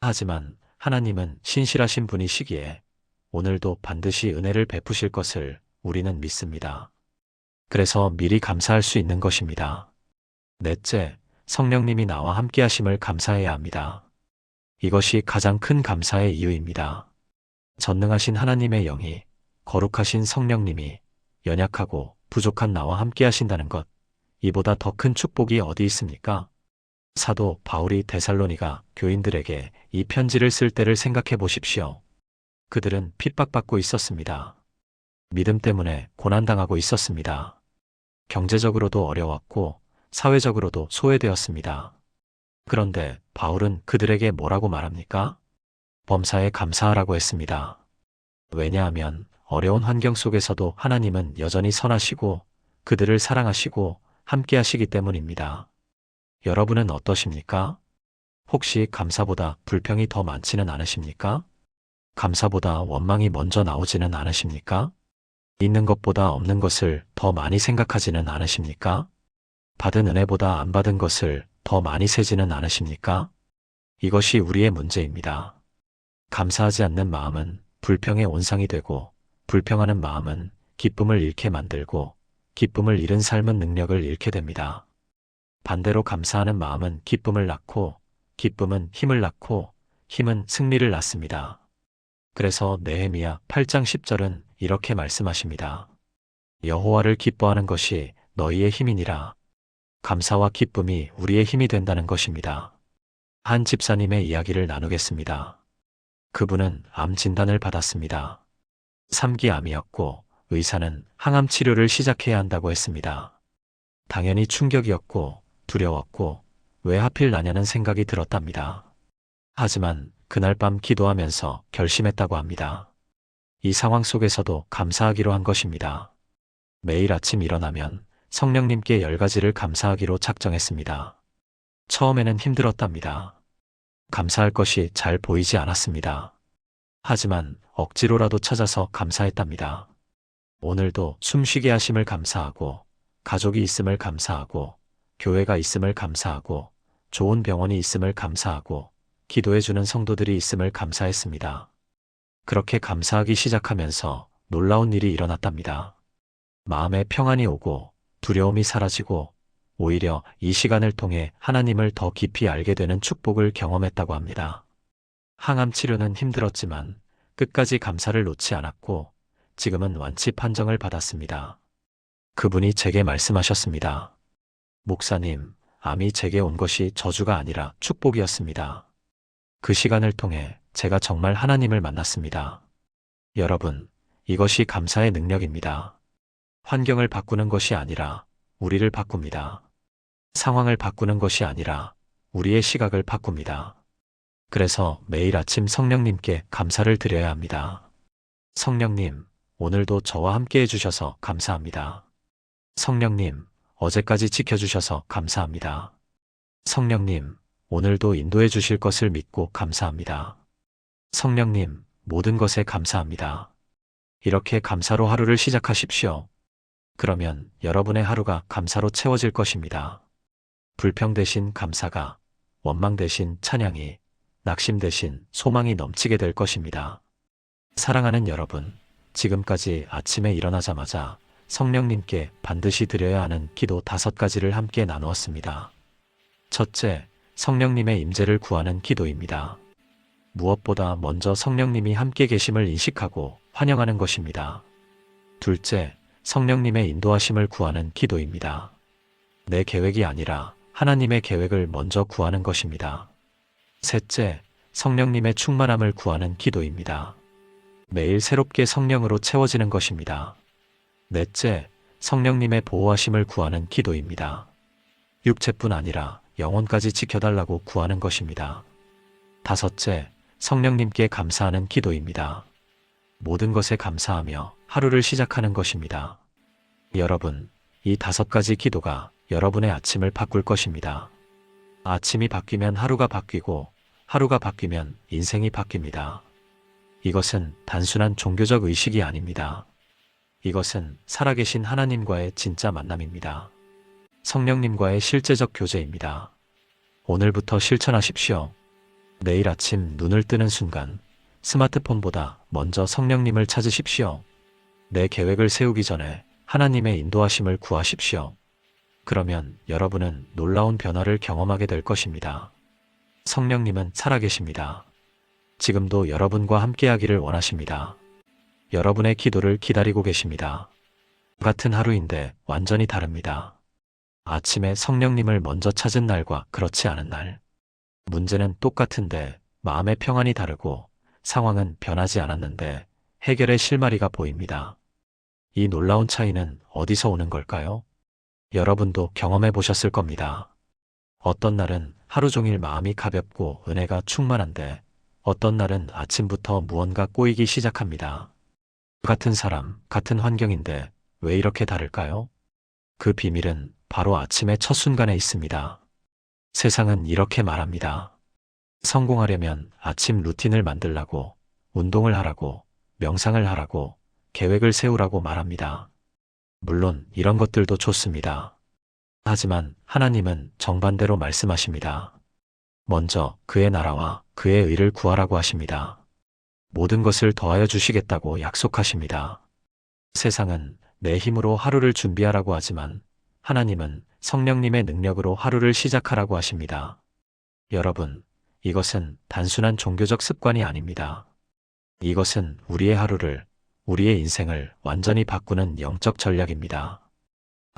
하지만 하나님은 신실하신 분이시기에 오늘도 반드시 은혜를 베푸실 것을 우리는 믿습니다. 그래서 미리 감사할 수 있는 것입니다. 넷째, 성령님이 나와 함께 하심을 감사해야 합니다. 이것이 가장 큰 감사의 이유입니다. 전능하신 하나님의 영이, 거룩하신 성령님이 연약하고 부족한 나와 함께 하신다는 것, 이보다 더 큰 축복이 어디 있습니까? 사도 바울이 데살로니가 교인들에게 이 편지를 쓸 때를 생각해 보십시오. 그들은 핍박받고 있었습니다. 믿음 때문에 고난당하고 있었습니다. 경제적으로도 어려웠고 사회적으로도 소외되었습니다. 그런데 바울은 그들에게 뭐라고 말합니까? 범사에 감사하라고 했습니다. 왜냐하면 어려운 환경 속에서도 하나님은 여전히 선하시고 그들을 사랑하시고 함께 하시기 때문입니다. 여러분은 어떠십니까? 혹시 감사보다 불평이 더 많지는 않으십니까? 감사보다 원망이 먼저 나오지는 않으십니까? 있는 것보다 없는 것을 더 많이 생각하지는 않으십니까? 받은 은혜보다 안 받은 것을 더 많이 세지는 않으십니까? 이것이 우리의 문제입니다. 감사하지 않는 마음은 불평의 온상이 되고 불평하는 마음은 기쁨을 잃게 만들고 기쁨을 잃은 삶은 능력을 잃게 됩니다. 반대로 감사하는 마음은 기쁨을 낳고 기쁨은 힘을 낳고 힘은 승리를 낳습니다. 그래서 느헤미야 8장 10절은 이렇게 말씀하십니다. 여호와를 기뻐하는 것이 너희의 힘이니라. 감사와 기쁨이 우리의 힘이 된다는 것입니다. 한 집사님의 이야기를 나누겠습니다. 그분은 암 진단을 받았습니다. 3기 암이었고 의사는 항암 치료를 시작해야 한다고 했습니다. 당연히 충격이었고 두려웠고 왜 하필 나냐는 생각이 들었답니다. 하지만 그날 밤 기도하면서 결심했다고 합니다. 이 상황 속에서도 감사하기로 한 것입니다. 매일 아침 일어나면 성령님께 10가지를 감사하기로 작정했습니다. 처음에는 힘들었답니다. 감사할 것이 잘 보이지 않았습니다. 하지만 억지로라도 찾아서 감사했답니다. 오늘도 숨쉬게 하심을 감사하고, 가족이 있음을 감사하고, 교회가 있음을 감사하고, 좋은 병원이 있음을 감사하고, 기도해주는 성도들이 있음을 감사했습니다. 그렇게 감사하기 시작하면서 놀라운 일이 일어났답니다. 마음에 평안이 오고 두려움이 사라지고 오히려 이 시간을 통해 하나님을 더 깊이 알게 되는 축복을 경험했다고 합니다. 항암 치료는 힘들었지만 끝까지 감사를 놓지 않았고 지금은 완치 판정을 받았습니다. 그분이 제게 말씀하셨습니다. 목사님, 암이 제게 온 것이 저주가 아니라 축복이었습니다. 그 시간을 통해 제가 정말 하나님을 만났습니다. 여러분, 이것이 감사의 능력입니다. 환경을 바꾸는 것이 아니라 우리를 바꿉니다. 상황을 바꾸는 것이 아니라 우리의 시각을 바꿉니다. 그래서 매일 아침 성령님께 감사를 드려야 합니다. 성령님, 오늘도 저와 함께 해주셔서 감사합니다. 성령님, 어제까지 지켜주셔서 감사합니다. 성령님, 오늘도 인도해 주실 것을 믿고 감사합니다. 성령님, 모든 것에 감사합니다. 이렇게 감사로 하루를 시작하십시오. 그러면 여러분의 하루가 감사로 채워질 것입니다. 불평 대신 감사가, 원망 대신 찬양이, 낙심 대신 소망이 넘치게 될 것입니다. 사랑하는 여러분, 지금까지 아침에 일어나자마자 성령님께 반드시 드려야 하는 기도 5가지를 함께 나누었습니다. 첫째, 성령님의 임재를 구하는 기도입니다. 무엇보다 먼저 성령님이 함께 계심을 인식하고 환영하는 것입니다. 둘째, 성령님의 인도하심을 구하는 기도입니다. 내 계획이 아니라 하나님의 계획을 먼저 구하는 것입니다. 셋째, 성령님의 충만함을 구하는 기도입니다. 매일 새롭게 성령으로 채워지는 것입니다. 넷째, 성령님의 보호하심을 구하는 기도입니다. 육체뿐 아니라 영혼까지 지켜달라고 구하는 것입니다. 다섯째, 성령님께 감사하는 기도입니다. 모든 것에 감사하며 하루를 시작하는 것입니다. 여러분, 이 5가지 기도가 여러분의 아침을 바꿀 것입니다. 아침이 바뀌면 하루가 바뀌고 하루가 바뀌면 인생이 바뀝니다. 이것은 단순한 종교적 의식이 아닙니다. 이것은 살아계신 하나님과의 진짜 만남입니다. 성령님과의 실제적 교제입니다. 오늘부터 실천하십시오. 내일 아침 눈을 뜨는 순간 스마트폰보다 먼저 성령님을 찾으십시오. 내 계획을 세우기 전에 하나님의 인도하심을 구하십시오. 그러면 여러분은 놀라운 변화를 경험하게 될 것입니다. 성령님은 살아계십니다. 지금도 여러분과 함께하기를 원하십니다. 여러분의 기도를 기다리고 계십니다. 같은 하루인데 완전히 다릅니다. 아침에 성령님을 먼저 찾은 날과 그렇지 않은 날. 문제는 똑같은데 마음의 평안이 다르고 상황은 변하지 않았는데 해결의 실마리가 보입니다. 이 놀라운 차이는 어디서 오는 걸까요? 여러분도 경험해 보셨을 겁니다. 어떤 날은 하루 종일 마음이 가볍고 은혜가 충만한데 어떤 날은 아침부터 무언가 꼬이기 시작합니다. 같은 사람, 같은 환경인데 왜 이렇게 다를까요? 그 비밀은 바로 아침의 첫 순간에 있습니다. 세상은 이렇게 말합니다. 성공하려면 아침 루틴을 만들라고, 운동을 하라고, 명상을 하라고, 계획을 세우라고 말합니다. 물론 이런 것들도 좋습니다. 하지만 하나님은 정반대로 말씀하십니다. 먼저 그의 나라와 그의 의를 구하라고 하십니다. 모든 것을 더하여 주시겠다고 약속하십니다. 세상은 내 힘으로 하루를 준비하라고 하지만 하나님은 성령님의 능력으로 하루를 시작하라고 하십니다. 여러분, 이것은 단순한 종교적 습관이 아닙니다. 이것은 우리의 하루를, 우리의 인생을 완전히 바꾸는 영적 전략입니다.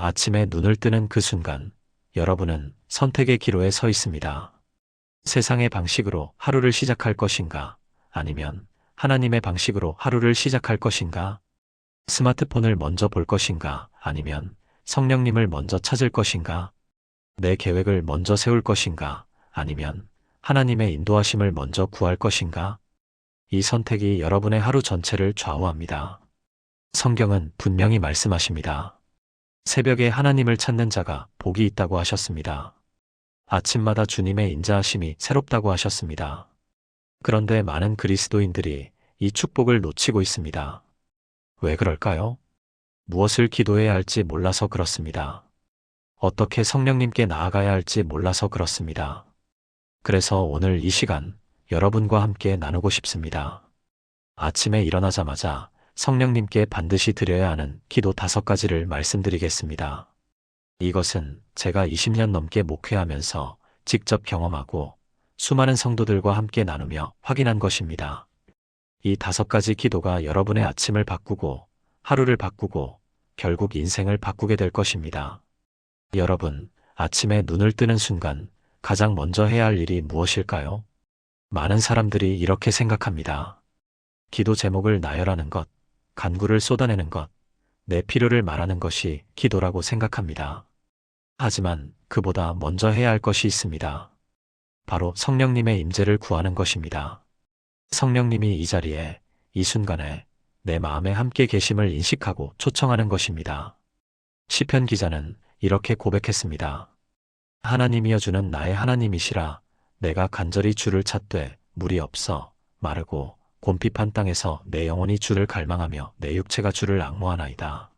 아침에 눈을 뜨는 그 순간, 여러분은 선택의 기로에 서 있습니다. 세상의 방식으로 하루를 시작할 것인가, 아니면 하나님의 방식으로 하루를 시작할 것인가? 스마트폰을 먼저 볼 것인가, 아니면 성령님을 먼저 찾을 것인가? 내 계획을 먼저 세울 것인가, 아니면 하나님의 인도하심을 먼저 구할 것인가? 이 선택이 여러분의 하루 전체를 좌우합니다. 성경은 분명히 말씀하십니다. 새벽에 하나님을 찾는 자가 복이 있다고 하셨습니다. 아침마다 주님의 인자하심이 새롭다고 하셨습니다. 그런데 많은 그리스도인들이 이 축복을 놓치고 있습니다. 왜 그럴까요? 무엇을 기도해야 할지 몰라서 그렇습니다. 어떻게 성령님께 나아가야 할지 몰라서 그렇습니다. 그래서 오늘 이 시간 여러분과 함께 나누고 싶습니다. 아침에 일어나자마자 성령님께 반드시 드려야 하는 기도 5가지를 말씀드리겠습니다. 이것은 제가 20년 넘게 목회하면서 직접 경험하고 수많은 성도들과 함께 나누며 확인한 것입니다. 이 5가지 기도가 여러분의 아침을 바꾸고 하루를 바꾸고 결국 인생을 바꾸게 될 것입니다. 여러분, 아침에 눈을 뜨는 순간 가장 먼저 해야 할 일이 무엇일까요? 많은 사람들이 이렇게 생각합니다. 기도 제목을 나열하는 것, 간구를 쏟아내는 것, 내 필요를 말하는 것이 기도라고 생각합니다. 하지만 그보다 먼저 해야 할 것이 있습니다. 바로 성령님의 임재를 구하는 것입니다. 성령님이 이 자리에, 이 순간에 내 마음에 함께 계심을 인식하고 초청하는 것입니다. 시편 기자는 이렇게 고백했습니다. 하나님이여 주는 나의 하나님이시라. 내가 간절히 주를 찾되 물이 없어 마르고 곰핍한 땅에서 내 영혼이 주를 갈망하며 내 육체가 주를 앙모하나이다.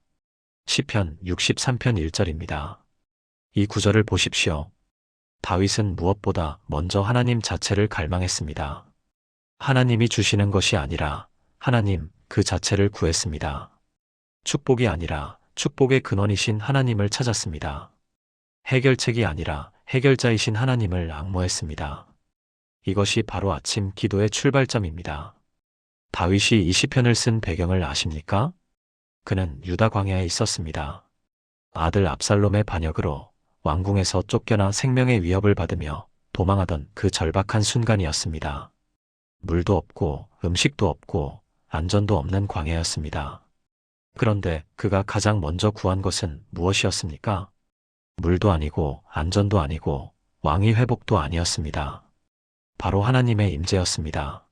시편 63편 1절입니다. 이 구절을 보십시오. 다윗은 무엇보다 먼저 하나님 자체를 갈망했습니다. 하나님이 주시는 것이 아니라 하나님 그 자체를 구했습니다. 축복이 아니라 축복의 근원이신 하나님을 찾았습니다. 해결책이 아니라 해결자이신 하나님을 앙모했습니다. 이것이 바로 아침 기도의 출발점입니다. 다윗이 이 시편을 쓴 배경을 아십니까? 그는 유다 광야에 있었습니다. 아들 압살롬의 반역으로 왕궁에서 쫓겨나 생명의 위협을 받으며 도망하던 그 절박한 순간이었습니다. 물도 없고 음식도 없고 안전도 없는 광야였습니다. 그런데 그가 가장 먼저 구한 것은 무엇이었습니까? 물도 아니고 안전도 아니고 왕위 회복도 아니었습니다. 바로 하나님의 임재였습니다.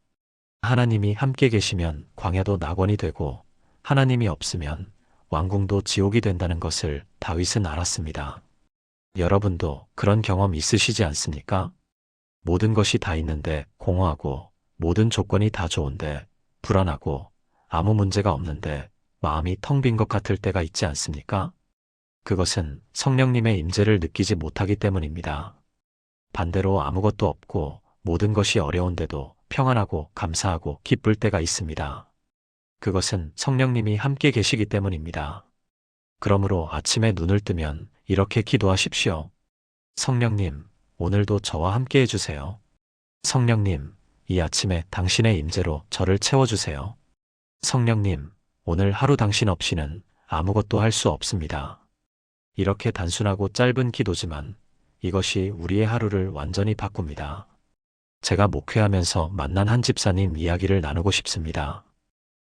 하나님이 함께 계시면 광야도 낙원이 되고 하나님이 없으면 왕궁도 지옥이 된다는 것을 다윗은 알았습니다. 여러분도 그런 경험 있으시지 않습니까? 모든 것이 다 있는데 공허하고 모든 조건이 다 좋은데 불안하고 아무 문제가 없는데 마음이 텅 빈 것 같을 때가 있지 않습니까? 그것은 성령님의 임재를 느끼지 못하기 때문입니다. 반대로 아무것도 없고 모든 것이 어려운데도 평안하고 감사하고 기쁠 때가 있습니다. 그것은 성령님이 함께 계시기 때문입니다. 그러므로 아침에 눈을 뜨면 이렇게 기도하십시오. 성령님, 오늘도 저와 함께 해주세요. 성령님, 이 아침에 당신의 임재로 저를 채워주세요. 성령님, 오늘 하루 당신 없이는 아무것도 할 수 없습니다. 이렇게 단순하고 짧은 기도지만 이것이 우리의 하루를 완전히 바꿉니다. 제가 목회하면서 만난 한 집사님 이야기를 나누고 싶습니다.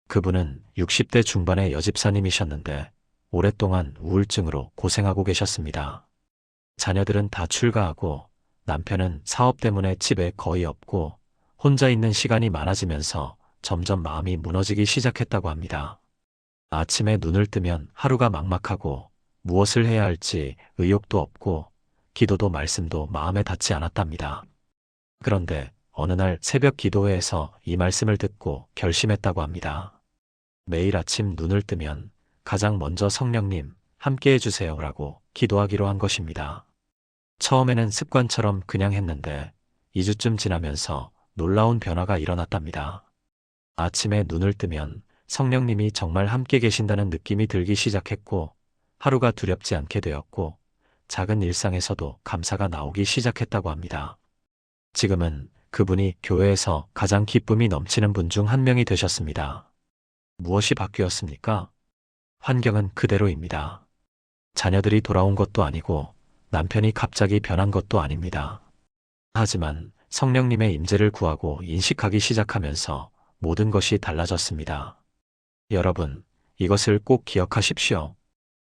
그분은 60대 중반의 여집사님이셨는데 오랫동안 우울증으로 고생하고 계셨습니다. 자녀들은 다 출가하고 남편은 사업 때문에 집에 거의 없고 혼자 있는 시간이 많아지면서 점점 마음이 무너지기 시작했다고 합니다. 아침에 눈을 뜨면 하루가 막막하고 무엇을 해야 할지 의욕도 없고 기도도 말씀도 마음에 닿지 않았답니다. 그런데 어느 날 새벽 기도회에서 이 말씀을 듣고 결심했다고 합니다. 매일 아침 눈을 뜨면 가장 먼저 성령님 함께 해주세요라고 기도하기로 한 것입니다. 처음에는 습관처럼 그냥 했는데 2주쯤 지나면서 놀라운 변화가 일어났답니다. 아침에 눈을 뜨면 성령님이 정말 함께 계신다는 느낌이 들기 시작했고 하루가 두렵지 않게 되었고 작은 일상에서도 감사가 나오기 시작했다고 합니다. 지금은 그분이 교회에서 가장 기쁨이 넘치는 분 중 한 명이 되셨습니다. 무엇이 바뀌었습니까? 환경은 그대로입니다. 자녀들이 돌아온 것도 아니고 남편이 갑자기 변한 것도 아닙니다. 하지만 성령님의 임재를 구하고 인식하기 시작하면서 모든 것이 달라졌습니다. 여러분, 이것을 꼭 기억하십시오.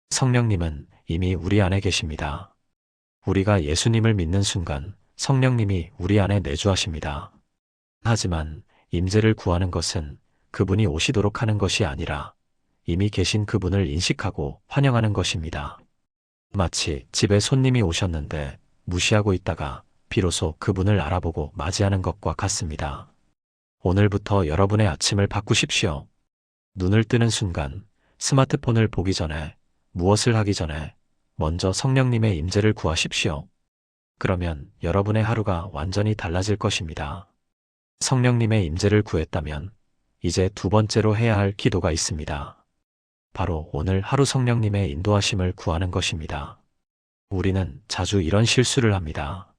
성령님은 이미 우리 안에 계십니다. 우리가 예수님을 믿는 순간 성령님이 우리 안에 내주하십니다. 하지만 임재를 구하는 것은 그분이 오시도록 하는 것이 아니라 이미 계신 그분을 인식하고 환영하는 것입니다. 마치 집에 손님이 오셨는데 무시하고 있다가 비로소 그분을 알아보고 맞이하는 것과 같습니다. 오늘부터 여러분의 아침을 바꾸십시오. 눈을 뜨는 순간 스마트폰을 보기 전에 무엇을 하기 전에 먼저 성령님의 임재를 구하십시오. 그러면 여러분의 하루가 완전히 달라질 것입니다. 성령님의 임재를 구했다면 이제 두 번째로 해야 할 기도가 있습니다. 바로 오늘 하루 성령님의 인도하심을 구하는 것입니다. 우리는 자주 이런 실수를 합니다.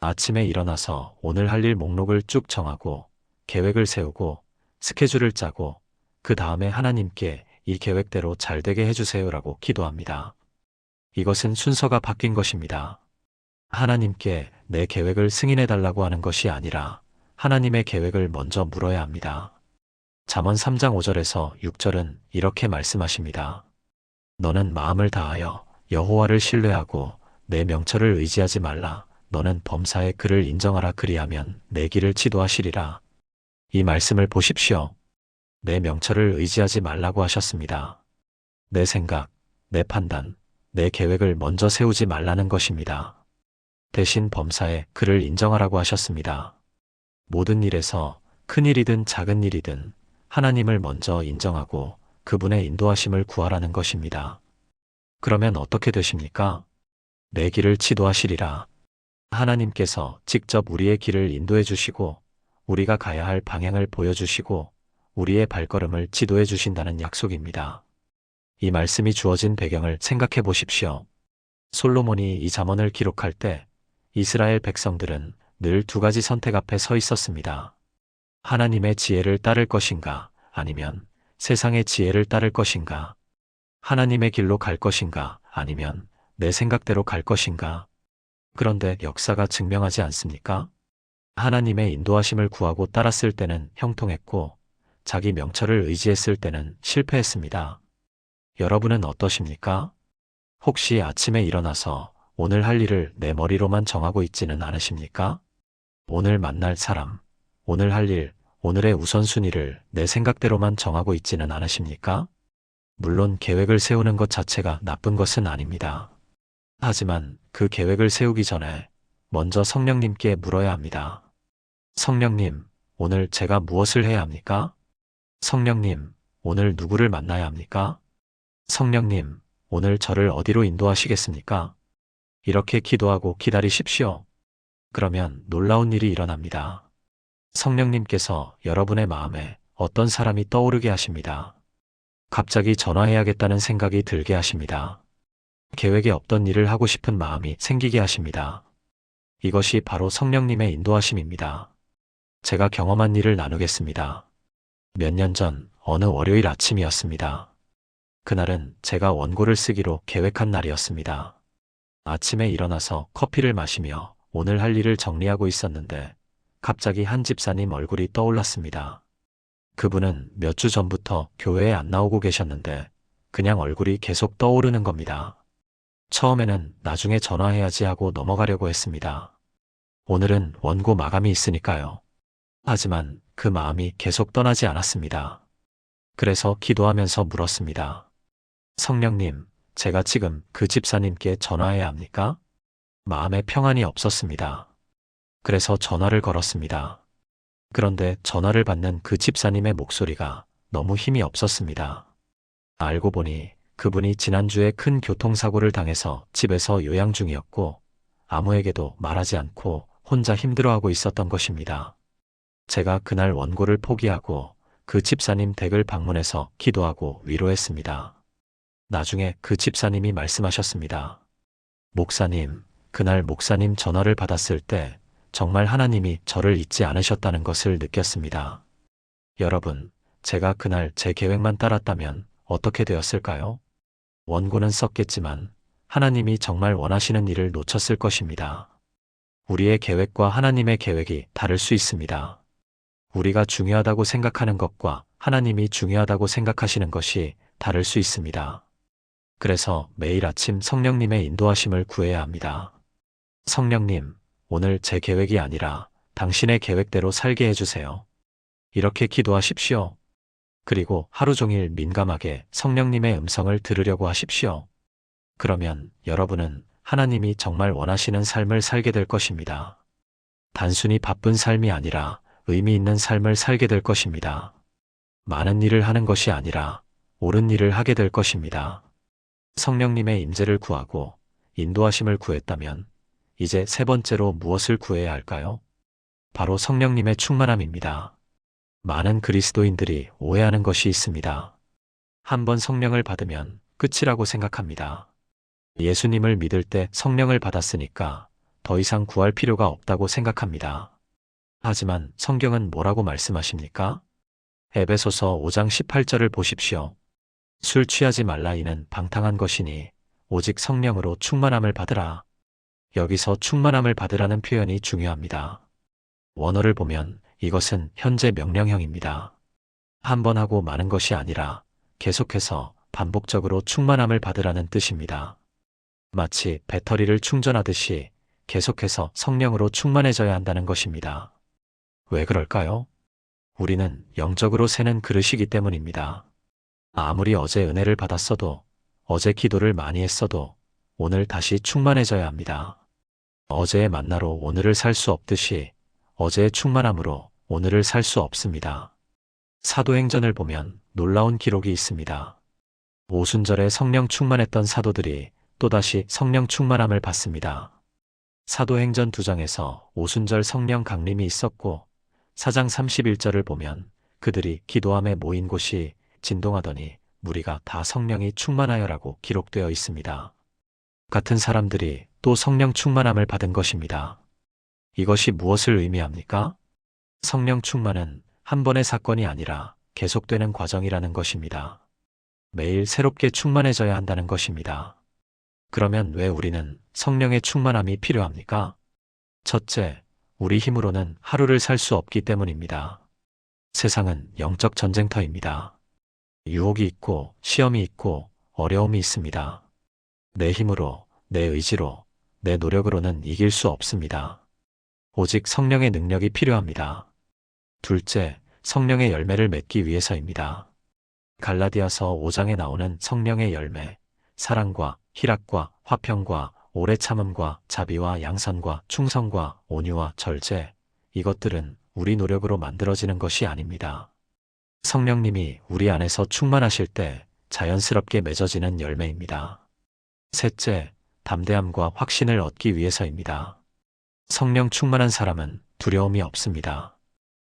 아침에 일어나서 오늘 할 일 목록을 쭉 정하고 계획을 세우고 스케줄을 짜고 그 다음에 하나님께 이 계획대로 잘 되게 해주세요라고 기도합니다. 이것은 순서가 바뀐 것입니다. 하나님께 내 계획을 승인해달라고 하는 것이 아니라 하나님의 계획을 먼저 물어야 합니다. 잠언 3장 5절에서 6절은 이렇게 말씀하십니다. 너는 마음을 다하여 여호와를 신뢰하고 내 명철을 의지하지 말라. 너는 범사의 그를 인정하라. 그리하면 내 길을 지도하시리라. 이 말씀을 보십시오. 내 명철을 의지하지 말라고 하셨습니다. 내 생각, 내 판단, 내 계획을 먼저 세우지 말라는 것입니다. 대신 범사에 그를 인정하라고 하셨습니다. 모든 일에서 큰 일이든 작은 일이든 하나님을 먼저 인정하고 그분의 인도하심을 구하라는 것입니다. 그러면 어떻게 되십니까? 내 길을 지도하시리라. 하나님께서 직접 우리의 길을 인도해 주시고 우리가 가야 할 방향을 보여주시고 우리의 발걸음을 지도해 주신다는 약속입니다. 이 말씀이 주어진 배경을 생각해 보십시오. 솔로몬이 이 잠언을 기록할 때 이스라엘 백성들은 늘 두 가지 선택 앞에 서 있었습니다. 하나님의 지혜를 따를 것인가 아니면 세상의 지혜를 따를 것인가, 하나님의 길로 갈 것인가 아니면 내 생각대로 갈 것인가. 그런데 역사가 증명하지 않습니까? 하나님의 인도하심을 구하고 따랐을 때는 형통했고, 자기 명철을 의지했을 때는 실패했습니다. 여러분은 어떠십니까? 혹시 아침에 일어나서 오늘 할 일을 내 머리로만 정하고 있지는 않으십니까? 오늘 만날 사람, 오늘 할 일, 오늘의 우선순위를 내 생각대로만 정하고 있지는 않으십니까? 물론 계획을 세우는 것 자체가 나쁜 것은 아닙니다. 하지만 그 계획을 세우기 전에 먼저 성령님께 물어야 합니다. 성령님, 오늘 제가 무엇을 해야 합니까? 성령님, 오늘 누구를 만나야 합니까? 성령님, 오늘 저를 어디로 인도하시겠습니까? 이렇게 기도하고 기다리십시오. 그러면 놀라운 일이 일어납니다. 성령님께서 여러분의 마음에 어떤 사람이 떠오르게 하십니다. 갑자기 전화해야겠다는 생각이 들게 하십니다. 계획에 없던 일을 하고 싶은 마음이 생기게 하십니다. 이것이 바로 성령님의 인도하심입니다. 제가 경험한 일을 나누겠습니다. 몇 년 전 어느 월요일 아침이었습니다. 그날은 제가 원고를 쓰기로 계획한 날이었습니다. 아침에 일어나서 커피를 마시며 오늘 할 일을 정리하고 있었는데 갑자기 한 집사님 얼굴이 떠올랐습니다. 그분은 몇 주 전부터 교회에 안 나오고 계셨는데 그냥 얼굴이 계속 떠오르는 겁니다. 처음에는 나중에 전화해야지 하고 넘어가려고 했습니다. 오늘은 원고 마감이 있으니까요. 하지만 그 마음이 계속 떠나지 않았습니다. 그래서 기도하면서 물었습니다. 성령님, 제가 지금 그 집사님께 전화해야 합니까? 마음에 평안이 없었습니다. 그래서 전화를 걸었습니다. 그런데 전화를 받는 그 집사님의 목소리가 너무 힘이 없었습니다. 알고 보니 그분이 지난주에 큰 교통사고를 당해서 집에서 요양 중이었고 아무에게도 말하지 않고 혼자 힘들어하고 있었던 것입니다. 제가 그날 원고를 포기하고 그 집사님 댁을 방문해서 기도하고 위로했습니다. 나중에 그 집사님이 말씀하셨습니다. 목사님, 그날 목사님 전화를 받았을 때 정말 하나님이 저를 잊지 않으셨다는 것을 느꼈습니다. 여러분, 제가 그날 제 계획만 따랐다면 어떻게 되었을까요? 원고는 썼겠지만 하나님이 정말 원하시는 일을 놓쳤을 것입니다. 우리의 계획과 하나님의 계획이 다를 수 있습니다. 우리가 중요하다고 생각하는 것과 하나님이 중요하다고 생각하시는 것이 다를 수 있습니다. 그래서 매일 아침 성령님의 인도하심을 구해야 합니다. 성령님, 오늘 제 계획이 아니라 당신의 계획대로 살게 해주세요. 이렇게 기도하십시오. 그리고 하루 종일 민감하게 성령님의 음성을 들으려고 하십시오. 그러면 여러분은 하나님이 정말 원하시는 삶을 살게 될 것입니다. 단순히 바쁜 삶이 아니라 의미 있는 삶을 살게 될 것입니다. 많은 일을 하는 것이 아니라 옳은 일을 하게 될 것입니다. 성령님의 임재를 구하고 인도하심을 구했다면 이제 세 번째로 무엇을 구해야 할까요? 바로 성령님의 충만함입니다. 많은 그리스도인들이 오해하는 것이 있습니다. 한번 성령을 받으면 끝이라고 생각합니다. 예수님을 믿을 때 성령을 받았으니까 더 이상 구할 필요가 없다고 생각합니다. 하지만 성경은 뭐라고 말씀하십니까? 에베소서 5장 18절을 보십시오. 술 취하지 말라 이는 방탕한 것이니 오직 성령으로 충만함을 받으라. 여기서 충만함을 받으라는 표현이 중요합니다. 원어를 보면 이것은 현재 명령형입니다. 한 번 하고 마는 것이 아니라 계속해서 반복적으로 충만함을 받으라는 뜻입니다. 마치 배터리를 충전하듯이 계속해서 성령으로 충만해져야 한다는 것입니다. 왜 그럴까요? 우리는 영적으로 새는 그릇이기 때문입니다. 아무리 어제 은혜를 받았어도, 어제 기도를 많이 했어도 오늘 다시 충만해져야 합니다. 어제의 만나로 오늘을 살 수 없듯이 어제의 충만함으로 오늘을 살 수 없습니다. 사도행전을 보면 놀라운 기록이 있습니다. 오순절에 성령 충만했던 사도들이 또다시 성령 충만함을 받습니다. 사도행전 2장에서 오순절 성령 강림이 있었고 4장 31절을 보면 그들이 기도함에 모인 곳이 진동하더니 무리가 다 성령이 충만하여라고 기록되어 있습니다. 같은 사람들이 또 성령 충만함을 받은 것입니다. 이것이 무엇을 의미합니까? 성령 충만은 한 번의 사건이 아니라 계속되는 과정이라는 것입니다. 매일 새롭게 충만해져야 한다는 것입니다. 그러면 왜 우리는 성령의 충만함이 필요합니까? 첫째, 우리 힘으로는 하루를 살 수 없기 때문입니다. 세상은 영적 전쟁터입니다. 유혹이 있고 시험이 있고 어려움이 있습니다. 내 힘으로, 내 의지로, 내 노력으로는 이길 수 없습니다. 오직 성령의 능력이 필요합니다. 둘째, 성령의 열매를 맺기 위해서입니다. 갈라디아서 5장에 나오는 성령의 열매, 사랑과 희락과 화평과 오래 참음과 자비와 양선과 충성과 온유와 절제, 이것들은 우리 노력으로 만들어지는 것이 아닙니다. 성령님이 우리 안에서 충만하실 때 자연스럽게 맺어지는 열매입니다. 셋째, 담대함과 확신을 얻기 위해서입니다. 성령 충만한 사람은 두려움이 없습니다.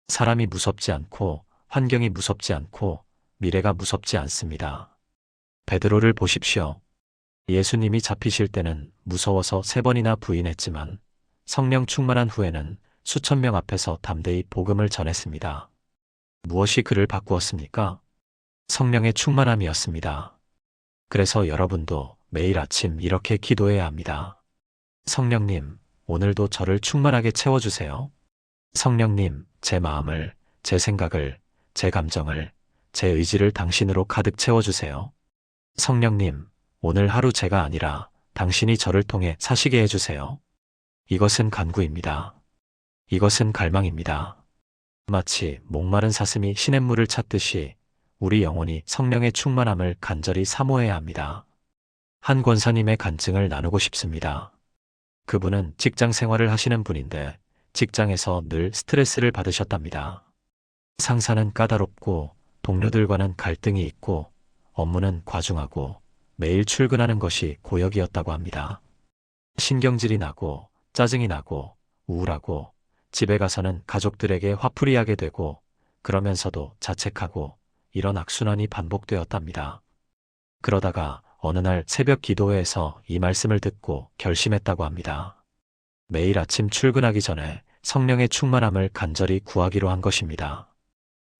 사람이 무섭지 않고 환경이 무섭지 않고 미래가 무섭지 않습니다. 베드로를 보십시오. 예수님이 잡히실 때는 무서워서 3번이나 부인했지만 성령 충만한 후에는 수천 명 앞에서 담대히 복음을 전했습니다. 무엇이 그를 바꾸었습니까? 성령의 충만함이었습니다. 그래서 여러분도 매일 아침 이렇게 기도해야 합니다. 성령님, 오늘도 저를 충만하게 채워주세요. 성령님, 제 마음을, 제 생각을, 제 감정을, 제 의지를 당신으로 가득 채워주세요. 성령님, 오늘 하루 제가 아니라 당신이 저를 통해 사시게 해주세요. 이것은 간구입니다. 이것은 갈망입니다. 마치 목마른 사슴이 시냇물을 찾듯이 우리 영혼이 성령의 충만함을 간절히 사모해야 합니다. 한 권사님의 간증을 나누고 싶습니다. 그분은 직장 생활을 하시는 분인데 직장에서 늘 스트레스를 받으셨답니다. 상사는 까다롭고 동료들과는 갈등이 있고 업무는 과중하고 매일 출근하는 것이 고역이었다고 합니다. 신경질이 나고 짜증이 나고 우울하고 집에 가서는 가족들에게 화풀이하게 되고 그러면서도 자책하고 이런 악순환이 반복되었답니다. 그러다가 어느 날 새벽 기도회에서 이 말씀을 듣고 결심했다고 합니다. 매일 아침 출근하기 전에 성령의 충만함을 간절히 구하기로 한 것입니다.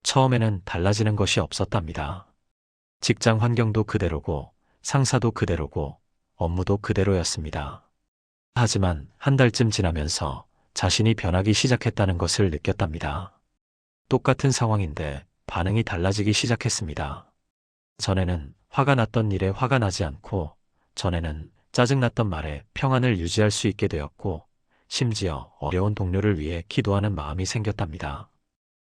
처음에는 달라지는 것이 없었답니다. 직장 환경도 그대로고 상사도 그대로고 업무도 그대로였습니다. 하지만 한 달쯤 지나면서 자신이 변하기 시작했다는 것을 느꼈답니다. 똑같은 상황인데 반응이 달라지기 시작했습니다. 전에는 화가 났던 일에 화가 나지 않고 전에는 짜증났던 말에 평안을 유지할 수 있게 되었고 심지어 어려운 동료를 위해 기도하는 마음이 생겼답니다.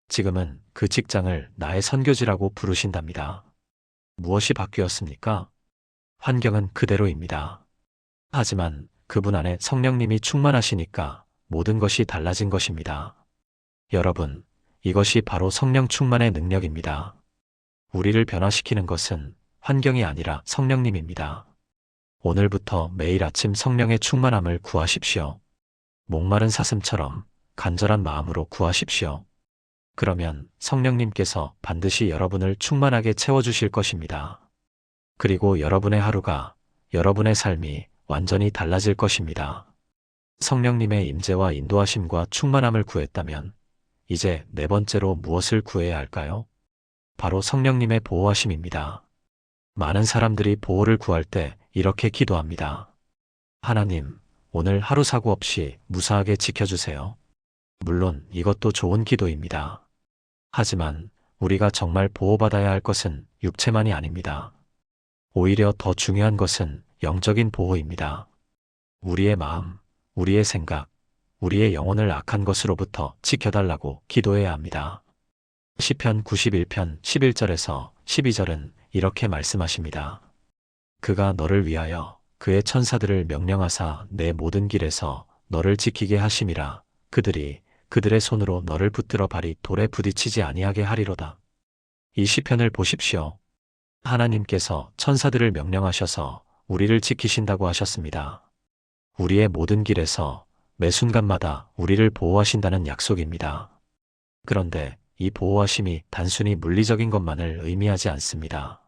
지금은 그 직장을 나의 선교지라고 부르신답니다. 무엇이 바뀌었습니까? 환경은 그대로입니다. 하지만 그분 안에 성령님이 충만하시니까 모든 것이 달라진 것입니다. 여러분, 이것이 바로 성령 충만의 능력입니다. 우리를 변화시키는 것은 환경이 아니라 성령님입니다. 오늘부터 매일 아침 성령의 충만함을 구하십시오. 목마른 사슴처럼 간절한 마음으로 구하십시오. 그러면 성령님께서 반드시 여러분을 충만하게 채워주실 것입니다. 그리고 여러분의 하루가, 여러분의 삶이 완전히 달라질 것입니다. 성령님의 임재와 인도하심과 충만함을 구했다면 이제 네 번째로 무엇을 구해야 할까요? 바로 성령님의 보호하심입니다. 많은 사람들이 보호를 구할 때 이렇게 기도합니다. 하나님, 오늘 하루 사고 없이 무사하게 지켜주세요. 물론 이것도 좋은 기도입니다. 하지만 우리가 정말 보호받아야 할 것은 육체만이 아닙니다. 오히려 더 중요한 것은 영적인 보호입니다. 우리의 마음, 우리의 생각, 우리의 영혼을 악한 것으로부터 지켜달라고 기도해야 합니다. 시편 91편 11절에서 12절은 이렇게 말씀하십니다. 그가 너를 위하여 그의 천사들을 명령하사 내 모든 길에서 너를 지키게 하심이라. 그들이 그들의 손으로 너를 붙들어 발이 돌에 부딪히지 아니하게 하리로다. 이 시편을 보십시오. 하나님께서 천사들을 명령하셔서 우리를 지키신다고 하셨습니다. 우리의 모든 길에서 매 순간마다 우리를 보호하신다는 약속입니다. 그런데 이 보호하심이 단순히 물리적인 것만을 의미하지 않습니다.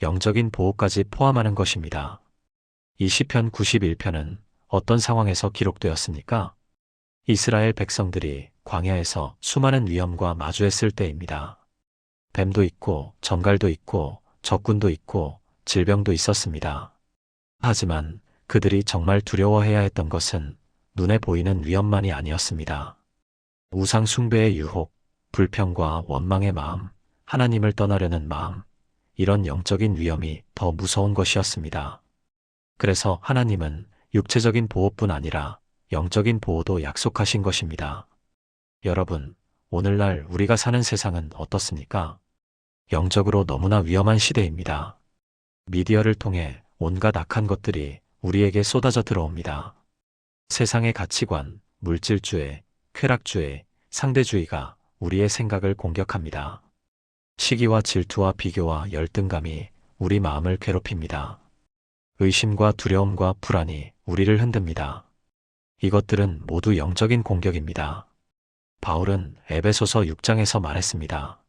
영적인 보호까지 포함하는 것입니다. 이 시편 91편은 어떤 상황에서 기록되었습니까? 이스라엘 백성들이 광야에서 수많은 위험과 마주했을 때입니다. 뱀도 있고 정갈도 있고 적군도 있고 질병도 있었습니다. 하지만 그들이 정말 두려워해야 했던 것은 눈에 보이는 위험만이 아니었습니다. 우상 숭배의 유혹, 불평과 원망의 마음, 하나님을 떠나려는 마음, 이런 영적인 위험이 더 무서운 것이었습니다. 그래서 하나님은 육체적인 보호뿐 아니라 영적인 보호도 약속하신 것입니다. 여러분, 오늘날 우리가 사는 세상은 어떻습니까? 영적으로 너무나 위험한 시대입니다. 미디어를 통해 온갖 악한 것들이 우리에게 쏟아져 들어옵니다. 세상의 가치관, 물질주의, 쾌락주의, 상대주의가 우리의 생각을 공격합니다. 시기와 질투와 비교와 열등감이 우리 마음을 괴롭힙니다. 의심과 두려움과 불안이 우리를 흔듭니다. 이것들은 모두 영적인 공격입니다. 바울은 에베소서 6장에서 말했습니다.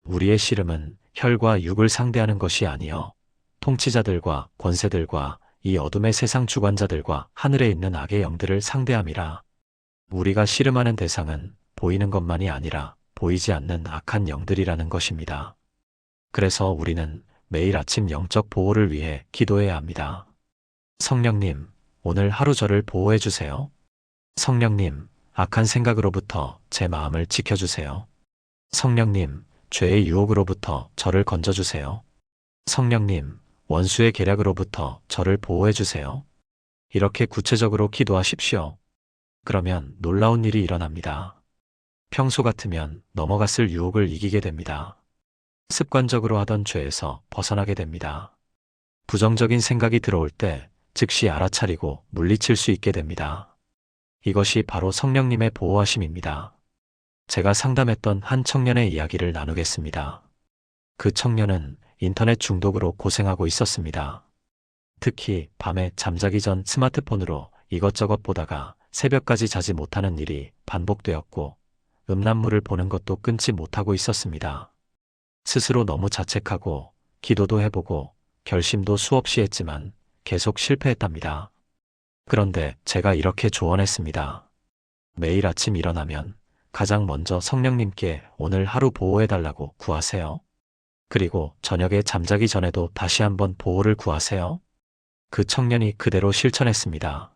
우리의 씨름은 혈과 육을 상대하는 것이 아니요 통치자들과 권세들과 이 어둠의 세상 주관자들과 하늘에 있는 악의 영들을 상대함이라. 우리가 씨름하는 대상은 보이는 것만이 아니라 보이지 않는 악한 영들이라는 것입니다. 그래서 우리는 매일 아침 영적 보호를 위해 기도해야 합니다. 성령님, 오늘 하루 저를 보호해 주세요. 성령님, 악한 생각으로부터 제 마음을 지켜주세요. 성령님, 죄의 유혹으로부터 저를 건져주세요. 성령님, 원수의 계략으로부터 저를 보호해 주세요. 이렇게 구체적으로 기도하십시오. 그러면 놀라운 일이 일어납니다. 평소 같으면 넘어갔을 유혹을 이기게 됩니다. 습관적으로 하던 죄에서 벗어나게 됩니다. 부정적인 생각이 들어올 때 즉시 알아차리고 물리칠 수 있게 됩니다. 이것이 바로 성령님의 보호하심입니다. 제가 상담했던 한 청년의 이야기를 나누겠습니다. 그 청년은 인터넷 중독으로 고생하고 있었습니다. 특히 밤에 잠자기 전 스마트폰으로 이것저것 보다가 새벽까지 자지 못하는 일이 반복되었고 음란물을 보는 것도 끊지 못하고 있었습니다. 스스로 너무 자책하고 기도도 해보고 결심도 수없이 했지만 계속 실패했답니다. 그런데 제가 이렇게 조언했습니다. 매일 아침 일어나면 가장 먼저 성령님께 오늘 하루 보호해달라고 구하세요. 그리고 저녁에 잠자기 전에도 다시 한번 보호를 구하세요. 그 청년이 그대로 실천했습니다.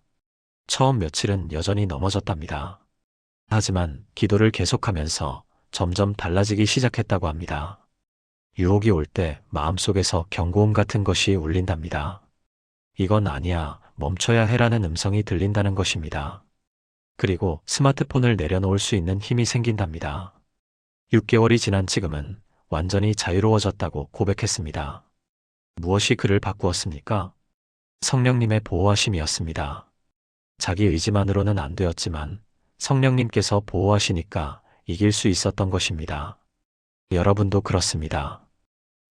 처음 며칠은 여전히 넘어졌답니다. 하지만 기도를 계속하면서 점점 달라지기 시작했다고 합니다. 유혹이 올 때 마음속에서 경고음 같은 것이 울린답니다. 이건 아니야, 멈춰야 해라는 음성이 들린다는 것입니다. 그리고 스마트폰을 내려놓을 수 있는 힘이 생긴답니다. 6개월이 지난 지금은 완전히 자유로워졌다고 고백했습니다. 무엇이 그를 바꾸었습니까? 성령님의 보호하심이었습니다. 자기 의지만으로는 안 되었지만 성령님께서 보호하시니까 이길 수 있었던 것입니다. 여러분도 그렇습니다.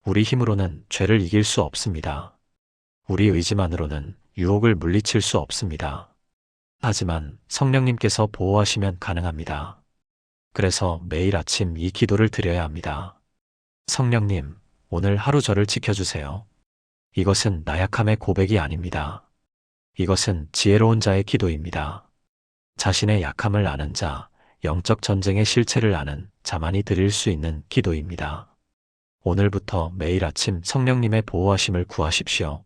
우리 힘으로는 죄를 이길 수 없습니다. 우리 의지만으로는 유혹을 물리칠 수 없습니다. 하지만 성령님께서 보호하시면 가능합니다. 그래서 매일 아침 이 기도를 드려야 합니다. 성령님, 오늘 하루 저를 지켜주세요. 이것은 나약함의 고백이 아닙니다. 이것은 지혜로운 자의 기도입니다. 자신의 약함을 아는 자, 영적 전쟁의 실체를 아는 자만이 드릴 수 있는 기도입니다. 오늘부터 매일 아침 성령님의 보호하심을 구하십시오.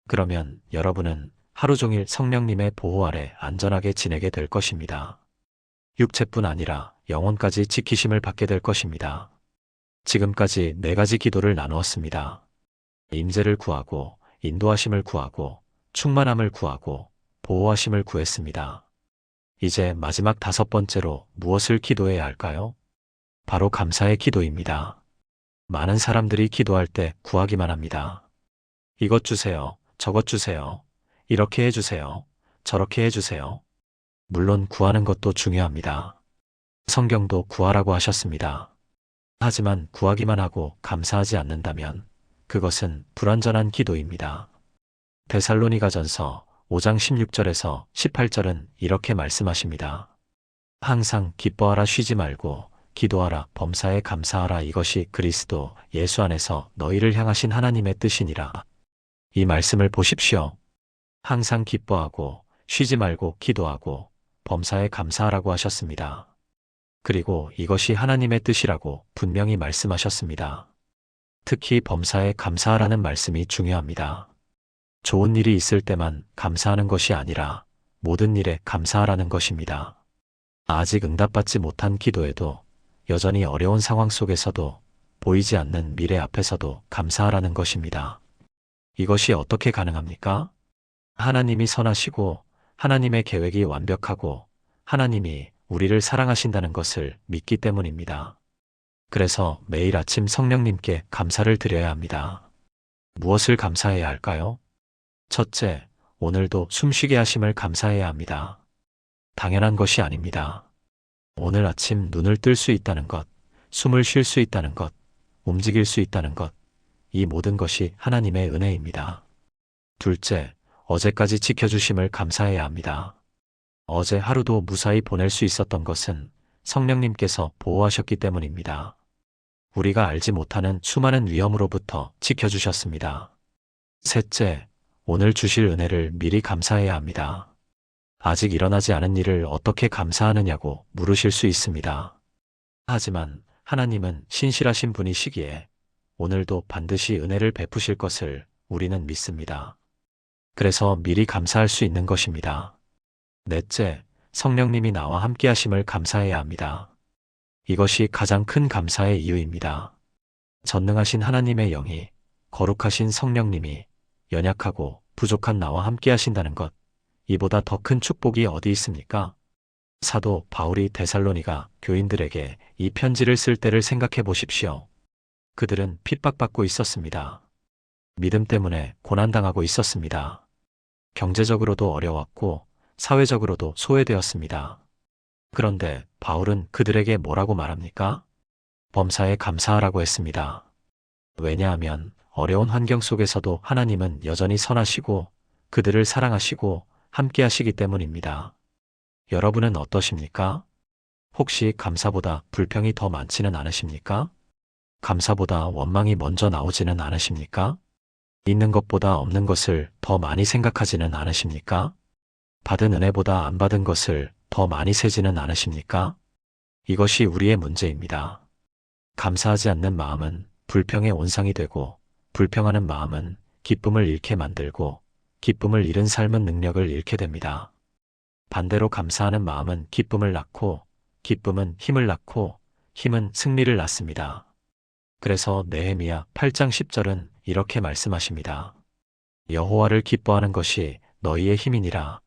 그러면 여러분은 하루 종일 성령님의 보호 아래 안전하게 지내게 될 것입니다. 육체뿐 아니라 영혼까지 지키심을 받게 될 것입니다. 지금까지 4가지 기도를 나누었습니다. 임재를 구하고, 인도하심을 구하고, 충만함을 구하고, 보호하심을 구했습니다. 이제 마지막 5번째로 무엇을 기도해야 할까요? 바로 감사의 기도입니다. 많은 사람들이 기도할 때 구하기만 합니다. 이것 주세요, 저것 주세요, 이렇게 해주세요, 저렇게 해주세요. 물론 구하는 것도 중요합니다. 성경도 구하라고 하셨습니다. 하지만 구하기만 하고 감사하지 않는다면 그것은 불완전한 기도입니다. 데살로니가전서 5장 16절에서 18절은 이렇게 말씀하십니다. 항상 기뻐하라, 쉬지 말고 기도하라, 범사에 감사하라. 이것이 그리스도 예수 안에서 너희를 향하신 하나님의 뜻이니라. 이 말씀을 보십시오. 항상 기뻐하고 쉬지 말고 기도하고 범사에 감사하라고 하셨습니다. 그리고 이것이 하나님의 뜻이라고 분명히 말씀하셨습니다. 특히 범사에 감사하라는 말씀이 중요합니다. 좋은 일이 있을 때만 감사하는 것이 아니라 모든 일에 감사하라는 것입니다. 아직 응답받지 못한 기도에도, 여전히 어려운 상황 속에서도, 보이지 않는 미래 앞에서도 감사하라는 것입니다. 이것이 어떻게 가능합니까? 하나님이 선하시고 하나님의 계획이 완벽하고 하나님이 우리를 사랑하신다는 것을 믿기 때문입니다. 그래서 매일 아침 성령님께 감사를 드려야 합니다. 무엇을 감사해야 할까요? 첫째, 오늘도 숨쉬게 하심을 감사해야 합니다. 당연한 것이 아닙니다. 오늘 아침 눈을 뜰 수 있다는 것, 숨을 쉴 수 있다는 것, 움직일 수 있다는 것, 이 모든 것이 하나님의 은혜입니다. 둘째, 어제까지 지켜주심을 감사해야 합니다. 어제 하루도 무사히 보낼 수 있었던 것은 성령님께서 보호하셨기 때문입니다. 우리가 알지 못하는 수많은 위험으로부터 지켜주셨습니다. 셋째, 오늘 주실 은혜를 미리 감사해야 합니다. 아직 일어나지 않은 일을 어떻게 감사하느냐고 물으실 수 있습니다. 하지만 하나님은 신실하신 분이시기에 오늘도 반드시 은혜를 베푸실 것을 우리는 믿습니다. 그래서 미리 감사할 수 있는 것입니다. 넷째, 성령님이 나와 함께 하심을 감사해야 합니다. 이것이 가장 큰 감사의 이유입니다. 전능하신 하나님의 영이, 거룩하신 성령님이 연약하고 부족한 나와 함께 하신다는 것, 이보다 더 큰 축복이 어디 있습니까? 사도 바울이 데살로니가 교인들에게 이 편지를 쓸 때를 생각해 보십시오. 그들은 핍박받고 있었습니다. 믿음 때문에 고난당하고 있었습니다. 경제적으로도 어려웠고 사회적으로도 소외되었습니다. 그런데 바울은 그들에게 뭐라고 말합니까? 범사에 감사하라고 했습니다. 왜냐하면 어려운 환경 속에서도 하나님은 여전히 선하시고 그들을 사랑하시고 함께 하시기 때문입니다. 여러분은 어떠십니까? 혹시 감사보다 불평이 더 많지는 않으십니까? 감사보다 원망이 먼저 나오지는 않으십니까? 있는 것보다 없는 것을 더 많이 생각하지는 않으십니까? 받은 은혜보다 안 받은 것을 더 많이 세지는 않으십니까? 이것이 우리의 문제입니다. 감사하지 않는 마음은 불평의 온상이 되고, 불평하는 마음은 기쁨을 잃게 만들고, 기쁨을 잃은 삶은 능력을 잃게 됩니다. 반대로 감사하는 마음은 기쁨을 낳고, 기쁨은 힘을 낳고, 힘은 승리를 낳습니다. 그래서 느헤미야 8장 10절은 이렇게 말씀하십니다. 여호와를 기뻐하는 것이 너희의 힘이니라.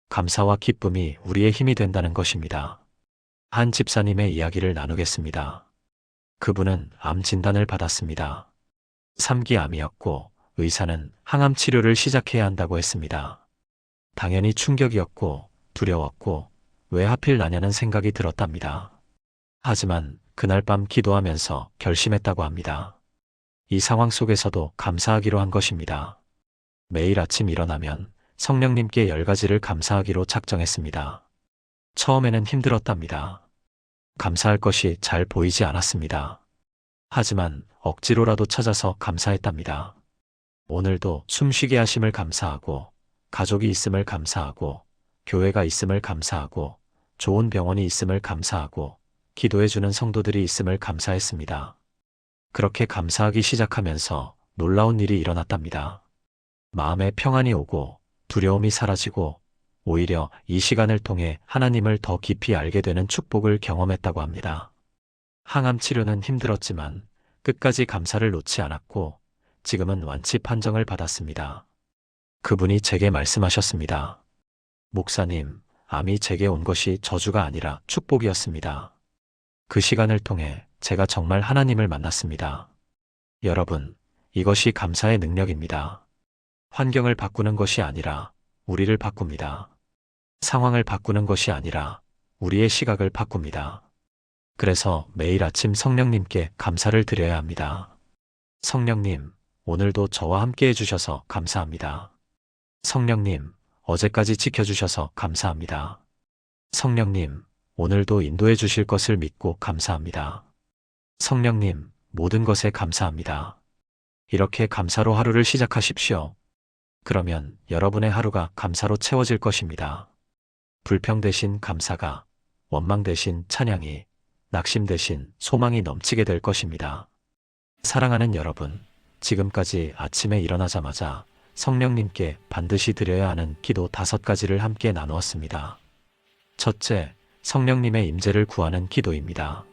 감사와 기쁨이 우리의 힘이 된다는 것입니다. 한 집사님의 이야기를 나누겠습니다. 그분은 암 진단을 받았습니다. 3기 암이었고 의사는 항암 치료를 시작해야 한다고 했습니다. 당연히 충격이었고 두려웠고 왜 하필 나냐는 생각이 들었답니다. 하지만 그날 밤 기도하면서 결심했다고 합니다. 이 상황 속에서도 감사하기로 한 것입니다. 매일 아침 일어나면 성령님께 10가지를 감사하기로 작정했습니다. 처음에는 힘들었답니다. 감사할 것이 잘 보이지 않았습니다. 하지만 억지로라도 찾아서 감사했답니다. 오늘도 숨쉬게 하심을 감사하고, 가족이 있음을 감사하고, 교회가 있음을 감사하고, 좋은 병원이 있음을 감사하고, 기도해주는 성도들이 있음을 감사했습니다. 그렇게 감사하기 시작하면서 놀라운 일이 일어났답니다. 마음에 평안이 오고 두려움이 사라지고 오히려 이 시간을 통해 하나님을 더 깊이 알게 되는 축복을 경험했다고 합니다. 항암 치료는 힘들었지만 끝까지 감사를 놓지 않았고 지금은 완치 판정을 받았습니다. 그분이 제게 말씀하셨습니다. 목사님, 암이 제게 온 것이 저주가 아니라 축복이었습니다. 그 시간을 통해 제가 정말 하나님을 만났습니다. 여러분, 이것이 감사의 능력입니다. 환경을 바꾸는 것이 아니라 우리를 바꿉니다. 상황을 바꾸는 것이 아니라 우리의 시각을 바꿉니다. 그래서 매일 아침 성령님께 감사를 드려야 합니다. 성령님, 오늘도 저와 함께 해주셔서 감사합니다. 성령님, 어제까지 지켜주셔서 감사합니다. 성령님, 오늘도 인도해 주실 것을 믿고 감사합니다. 성령님, 모든 것에 감사합니다. 이렇게 감사로 하루를 시작하십시오. 그러면 여러분의 하루가 감사로 채워질 것입니다. 불평 대신 감사가, 원망 대신 찬양이, 낙심 대신 소망이 넘치게 될 것입니다. 사랑하는 여러분, 지금까지 아침에 일어나자마자 성령님께 반드시 드려야 하는 기도 5가지를 함께 나누었습니다. 첫째, 성령님의 임재를 구하는 기도입니다.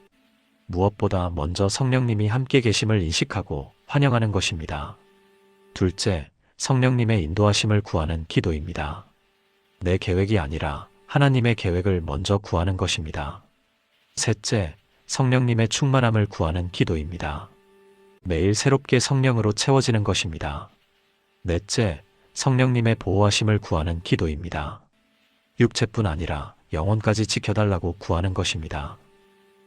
무엇보다 먼저 성령님이 함께 계심을 인식하고 환영하는 것입니다. 둘째, 성령님의 인도하심을 구하는 기도입니다. 내 계획이 아니라 하나님의 계획을 먼저 구하는 것입니다. 셋째, 성령님의 충만함을 구하는 기도입니다. 매일 새롭게 성령으로 채워지는 것입니다. 넷째, 성령님의 보호하심을 구하는 기도입니다. 육체뿐 아니라 영혼까지 지켜달라고 구하는 것입니다.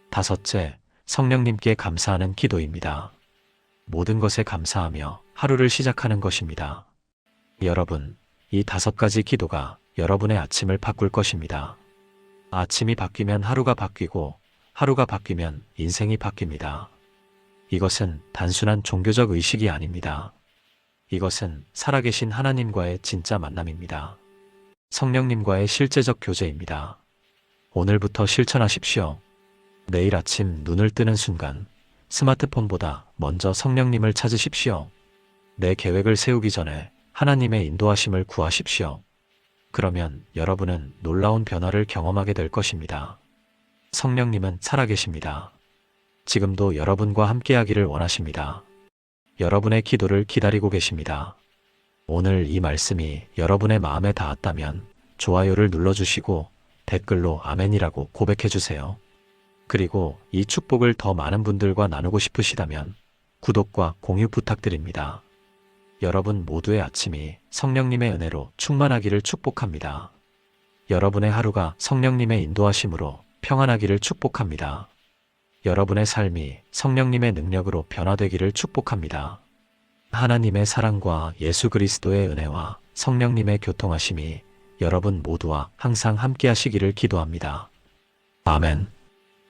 다섯째, 성령님께 감사하는 기도입니다. 모든 것에 감사하며 하루를 시작하는 것입니다. 여러분, 이 5가지 기도가 여러분의 아침을 바꿀 것입니다. 아침이 바뀌면 하루가 바뀌고 하루가 바뀌면 인생이 바뀝니다. 이것은 단순한 종교적 의식이 아닙니다. 이것은 살아계신 하나님과의 진짜 만남입니다. 성령님과의 실제적 교제입니다. 오늘부터 실천하십시오. 내일 아침 눈을 뜨는 순간 스마트폰보다 먼저 성령님을 찾으십시오. 내 계획을 세우기 전에 하나님의 인도하심을 구하십시오. 그러면 여러분은 놀라운 변화를 경험하게 될 것입니다. 성령님은 살아계십니다. 지금도 여러분과 함께하기를 원하십니다. 여러분의 기도를 기다리고 계십니다. 오늘 이 말씀이 여러분의 마음에 닿았다면 좋아요를 눌러주시고 댓글로 아멘이라고 고백해주세요. 그리고 이 축복을 더 많은 분들과 나누고 싶으시다면 구독과 공유 부탁드립니다. 여러분 모두의 아침이 성령님의 은혜로 충만하기를 축복합니다. 여러분의 하루가 성령님의 인도하심으로 평안하기를 축복합니다. 여러분의 삶이 성령님의 능력으로 변화되기를 축복합니다. 하나님의 사랑과 예수 그리스도의 은혜와 성령님의 교통하심이 여러분 모두와 항상 함께 하시기를 기도합니다. 아멘.